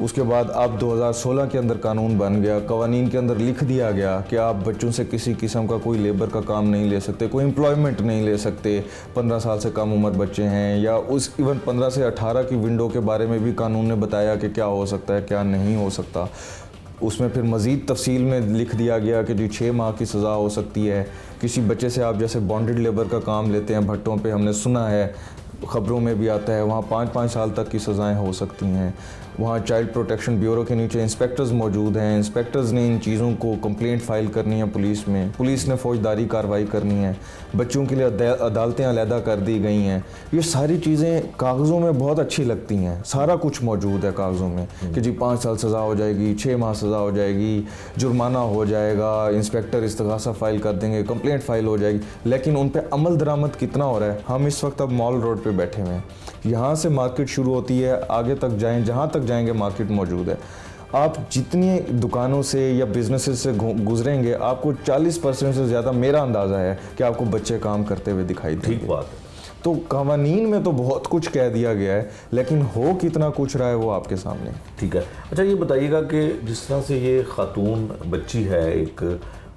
उसके बाद अब 2016 के अंदर कानून बन गया। कवानीन के अंदर लिख दिया गया कि आप बच्चों से किसी किस्म का कोई लेबर का काम नहीं ले सकते, कोई एम्प्लॉयमेंट नहीं ले सकते। 15 साल से कम उम्र बच्चे हैं, या उस इवन 15 से 18 की विंडो के बारे में भी कानून ने बताया कि क्या हो सकता है, क्या नहीं हो सकता। उसमें फिर मज़ीद तफसील में लिख दिया गया कि जी 6 माह की सज़ा हो सकती है। किसी बच्चे से आप जैसे बॉन्डेड लेबर का काम लेते हैं भट्टों पे, हमने सुना है, ख़बरों में भी आता है, वहाँ 5-5 साल तक की सज़ाएं हो सकती हैं। वहाँ चाइल्ड प्रोटेक्शन ब्यूरो के नीचे इंस्पेक्टर्स मौजूद हैं। इंस्पेक्टर्स ने इन चीज़ों को कंप्लेंट फाइल करनी है पुलिस में, पुलिस ने फौजदारी कार्रवाई करनी है, बच्चों के लिए अदालतें अलहदा कर दी गई हैं। ये सारी चीज़ें कागज़ों में बहुत अच्छी लगती हैं, सारा कुछ मौजूद है कागज़ों में कि जी 5 साल सज़ा हो जाएगी, 6 माह सज़ा हो जाएगी, जुर्माना हो जाएगा, इंस्पेक्टर इस्तगासा फाइल कर देंगे, कंप्लेंट फाइल हो जाएगी। लेकिन उन पर अमल दरामद कितना हो रहा है? हम इस वक्त अब मॉल रोड पे बैठे हुए हैं, यहाँ से मार्केट शुरू होती है, आगे तक जाएं, जहाँ तक जाएंगे मार्केट मौजूद है। आप जितनी दुकानों से या बिजनेसेस से गुजरेंगे, आपको 40% से ज़्यादा मेरा अंदाज़ा है कि आपको बच्चे काम करते हुए दिखाई देंगे। ठीक बात है। तो कवानीन में तो बहुत कुछ कह दिया गया है, लेकिन हो कितना कुछ रहा है वो आपके सामने। ठीक है। अच्छा ये बताइएगा कि जिस तरह से ये खातून बच्ची है एक,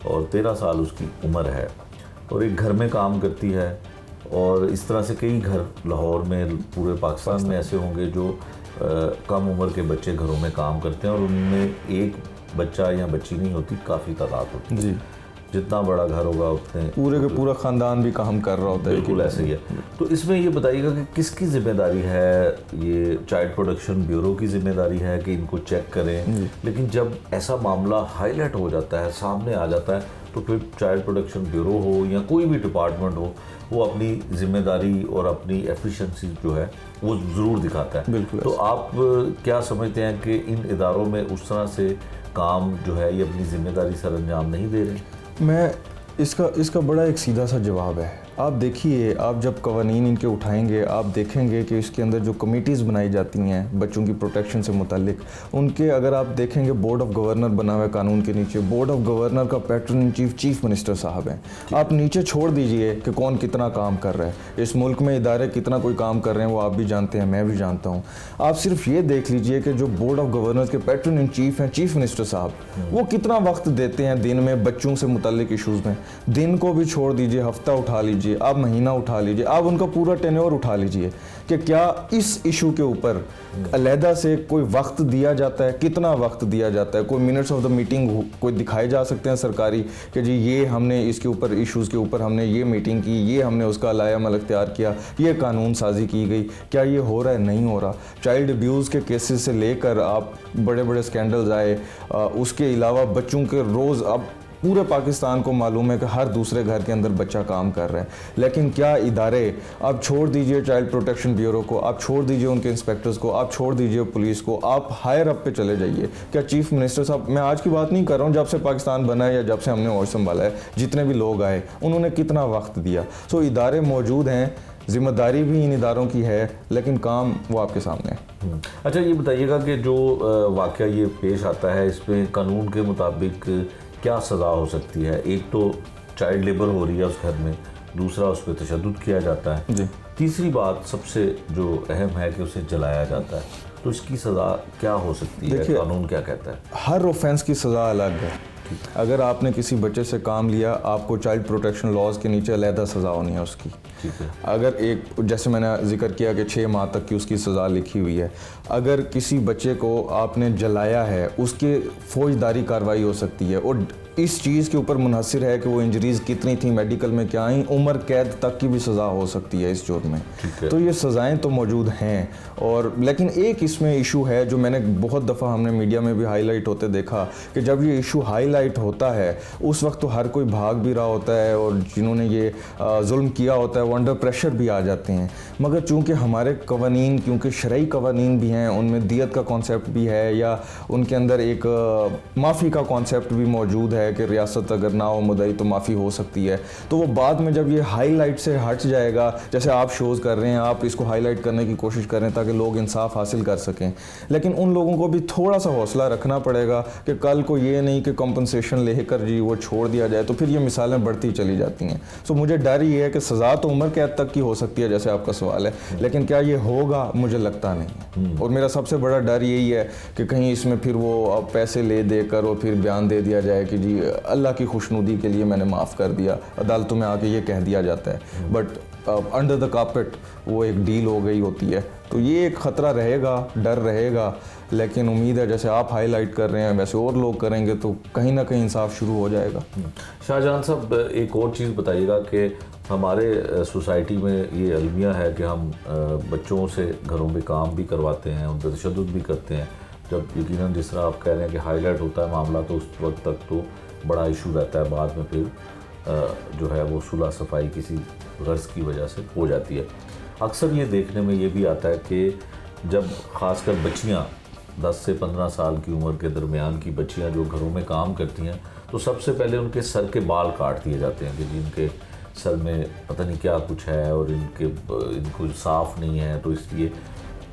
और 13 साल उसकी उम्र है, और एक घर में काम करती है, और इस तरह से कई घर लाहौर में, पूरे पाकिस्तान में ऐसे होंगे जो कम उम्र के बच्चे घरों में काम करते हैं, और उनमें एक बच्चा या बच्ची नहीं होती, काफ़ी तादाद होती है। जी, जितना बड़ा घर होगा उतने पूरे के पूरा ख़ानदान भी काम कर रहा होता है। बिल्कुल ऐसे ही है। तो इसमें ये बताइएगा कि किसकी जिम्मेदारी है? ये चाइल्ड प्रोटेक्शन ब्यूरो की जिम्मेदारी है कि इनको चेक करें, लेकिन जब ऐसा मामला हाईलाइट हो जाता है, सामने आ जाता है, तो फिर चाइल्ड प्रोटेक्शन ब्यूरो हो या कोई भी डिपार्टमेंट हो, वो अपनी जिम्मेदारी और अपनी एफिशिएंसी जो है वो ज़रूर दिखाता है। बिल्कुल। तो आप क्या समझते हैं कि इन इदारों में उस तरह से काम जो है ये अपनी जिम्मेदारी सर अंजाम नहीं दे रहे? मैं इसका बड़ा एक सीधा सा जवाब है। आप देखिए, आप जब कवानीन इनके उठाएंगे, आप देखेंगे कि इसके अंदर जो कमेटीज़ बनाई जाती हैं बच्चों की प्रोटेक्शन से मुतालिक, उनके अगर आप देखेंगे बोर्ड ऑफ गवर्नर बना हुआ है कानून के नीचे। बोर्ड ऑफ गवर्नर का patron in chief chief minister साहब हैं। आप नीचे छोड़ दीजिए कि कौन कितना काम कर रहा है। इस मुल्क में इदारे कितना कोई काम कर रहे हैं वो आप भी जानते हैं, मैं भी जानता हूँ। आप सिर्फ ये देख लीजिए कि जो बोर्ड ऑफ गवर्नर के पैट्रन इन चीफ हैं चीफ मिनिस्टर साहब, वो कितना वक्त देते हैं दिन में बच्चों से मुतालिक इशूज़ में। दिन को भी छोड़ दीजिए, हफ्ता उठा लीजिए, आप महीना उठा लीजिए, आप उनका पूरा टेन्योर उठा लीजिए कि क्या इस इशू के ऊपर अलहदा से कोई वक्त दिया जाता है, कितना वक्त दिया जाता है। कोई मिनट्स ऑफ द मीटिंग कोई दिखाए जा सकते हैं सरकारी कि जी ये हमने इसके ऊपर इश्यूज़ के ऊपर हमने ये मीटिंग की, ये हमने उसका लायामल इख्तियार किया, ये कानून साजी की गई। क्या ये हो रहा है? नहीं हो रहा। चाइल्ड अब्यूज़ के केसेस से लेकर आप बड़े बड़े स्कैंडल्स आए, उसके अलावा बच्चों के रोज़, अब पूरे पाकिस्तान को मालूम है कि हर दूसरे घर के अंदर बच्चा काम कर रहा है। लेकिन क्या इदारे, आप छोड़ दीजिए चाइल्ड प्रोटेक्शन ब्यूरो को, आप छोड़ दीजिए उनके इंस्पेक्टर्स को, आप छोड़ दीजिए पुलिस को, आप हायर अप पे चले जाइए। क्या चीफ मिनिस्टर साहब, मैं आज की बात नहीं कर रहा हूँ, जब से पाकिस्तान बना है या जब से हमने ओर संभाला है, जितने भी लोग आए उन्होंने कितना वक्त दिया। सो इदारे मौजूद हैं, जिम्मेदारी भी इन इदारों की है, लेकिन काम वो आपके सामने है। अच्छा ये बताइएगा कि जो वाक़या ये पेश आता है, इसमें कानून के मुताबिक क्या सज़ा हो सकती है? एक तो चाइल्ड लेबर हो रही है उस घर में, दूसरा उस पर तशद्दुद किया जाता है जी, तीसरी बात सबसे जो अहम है कि उसे जलाया जाता है। तो इसकी सज़ा क्या हो सकती है? कानून क्या कहता है? हर ऑफेंस की सज़ा अलग है। अगर आपने किसी बच्चे से काम लिया, आपको चाइल्ड प्रोटेक्शन लॉज के नीचे अलहदा सज़ा होनी है उसकी। ठीक है। अगर एक, जैसे मैंने जिक्र किया कि 6 माह तक की उसकी सज़ा लिखी हुई है। अगर किसी बच्चे को आपने जलाया है, उसके फौजदारी कार्रवाई हो सकती है, और इस चीज़ के ऊपर मुनहसर है कि वो इंजरीज़ कितनी थी, मेडिकल में क्या आई, उम्र कैद तक की भी सज़ा हो सकती है इस जुर्म में। तो ये सज़ाएं तो मौजूद हैं। और लेकिन एक इसमें इशू है जो मैंने बहुत दफ़ा हमने मीडिया में भी हाईलाइट होते देखा कि जब ये इशू हाईलाइट होता है उस वक्त तो हर कोई भाग भी रहा होता है, और जिन्होंने ये जुल्म किया होता है वो अंडर प्रेशर भी आ जाते हैं। मगर चूँकि हमारे कवानीन, क्योंकि शरई कवानीन भी हैं, उनमें दियत का कॉन्सेप्ट भी है, या उनके अंदर एक माफ़ी का कॉन्सेप्ट भी मौजूद है कि रियासत अगर ना हो मुदई तो माफ़ी हो सकती है। तो वो बाद में जब ये हाईलाइट से हट जाएगा, जैसे आप शोज़ कर रहे हैं, आप इसको हाईलाइट करने की कोशिश करें ताकि लोग इंसाफ हासिल कर सकें, लेकिन उन लोगों को भी थोड़ा सा हौसला रखना पड़ेगा कि कल को ये नहीं कि कंपनसेशन लेकर जी वो छोड़ दिया जाए, तो फिर ये मिसालें बढ़ती चली जाती हैं। सो मुझे डर ये है कि सज़ा तो उम्र कैद तक की हो सकती है जैसे आपका सवाल है, लेकिन क्या ये होगा? मुझे लगता नहीं है। और मेरा सबसे बड़ा डर यही है कि कहीं इसमें फिर वो पैसे ले देकर और फिर बयान दे दिया जाए कि जी अल्लाह की खुशनुदी के लिए मैंने माफ़ कर दिया, अदालतों में आके ये कह दिया जाता है, बट अंडर द कार्पेट वो एक डील हो गई होती है। तो ये एक ख़तरा रहेगा, डर रहेगा, लेकिन उम्मीद है जैसे आप हाईलाइट कर रहे हैं वैसे और लोग करेंगे तो कहीं ना कहीं इंसाफ शुरू हो जाएगा। शाहजहां साहब, एक और चीज़ बताइएगा कि हमारे सोसाइटी में ये अलमिया है कि हम बच्चों से घरों में काम भी करवाते हैं, उन पर तशद्दुद भी करते हैं। जब यकीनन जिस तरह आप कह रहे हैं कि हाईलाइट होता है मामला, तो उस वक्त तक तो बड़ा इशू रहता है, बाद में फिर जो है वो सुलह सफाई किसी गर्ज की वजह से हो जाती है। अक्सर ये देखने में ये भी आता है कि जब ख़ासकर बच्चियाँ 10 से 15 साल की उम्र के दरमियान की बच्चियाँ जो घरों में काम करती हैं, तो सबसे पहले उनके सर के बाल काट दिए जाते हैं कि जिनके सर में पता नहीं क्या कुछ है और इनको साफ़ नहीं है, तो इसलिए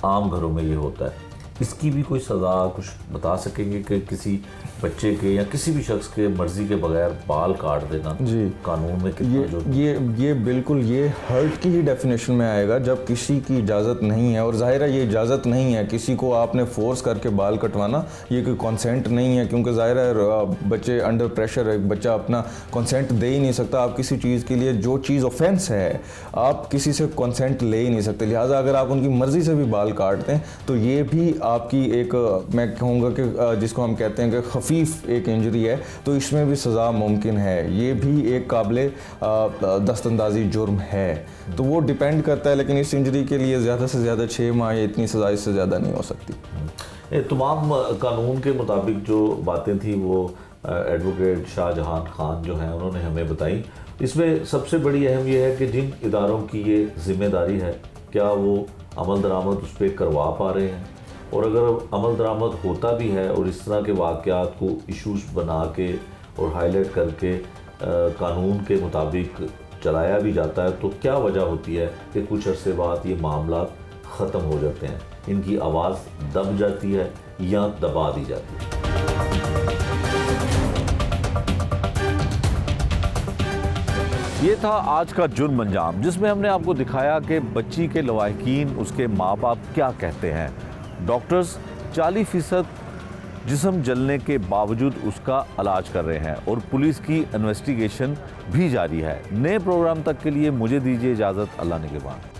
आम घरों में ये होता है। इसकी भी कोई सज़ा कुछ बता सकेंगे कि किसी बच्चे के या किसी भी शख्स के मर्ज़ी के बगैर बाल काट देना जी कानून में कितना ये बिल्कुल ये हर्ट की ही डेफिनेशन में आएगा जब किसी की इजाज़त नहीं है। और ज़ाहिर है ये इजाज़त नहीं है किसी को आपने फोर्स करके बाल कटवाना, ये कोई कंसेंट नहीं है, क्योंकि ज़ाहिर है बच्चे अंडर प्रेशर, एक बच्चा अपना कंसेंट दे ही नहीं सकता। आप किसी चीज़ के लिए जो चीज़ ऑफेंस है आप किसी से कंसेंट ले ही नहीं सकते। लिहाजा अगर आप उनकी मर्ज़ी से भी बाल काटते हैं तो ये भी आपकी एक, मैं कहूँगा कि जिसको हम कहते हैं कि खफीफ एक इंजरी है, तो इसमें भी सज़ा मुमकिन है। ये भी एक काबिले दस्तंदाजी जुर्म है, तो वो डिपेंड करता है। लेकिन इस इंजरी के लिए ज़्यादा से ज़्यादा 6 माह या इतनी सज़ा इससे ज़्यादा नहीं हो सकती। तमाम कानून के मुताबिक जो बातें थी वो एडवोकेट शाहजहान खान जो हैं उन्होंने हमें बताई। इसमें सबसे बड़ी अहम ये है कि जिन इदारों की ये जिम्मेदारी है, क्या वो अमल दरामद उस पर करवा पा रहे हैं, और अगर अमल दरामद होता भी है और इस तरह के वाक़यात को इशूज़ बना के और हाईलाइट करके कानून के मुताबिक चलाया भी जाता है, तो क्या वजह होती है कि कुछ अरसे बाद ये मामला ख़त्म हो जाते हैं, इनकी आवाज़ दब जाती है या दबा दी जाती है। ये था आज का जुर्म अंजाम, जिसमें हमने आपको दिखाया कि बच्ची के लवाहिकीन उसके माँ बाप क्या कहते हैं। डॉक्टर्स 40% जिस्म जलने के बावजूद उसका इलाज कर रहे हैं और पुलिस की इन्वेस्टिगेशन भी जारी है। नए प्रोग्राम तक के लिए मुझे दीजिए इजाज़त। अल्लाह निगहबान।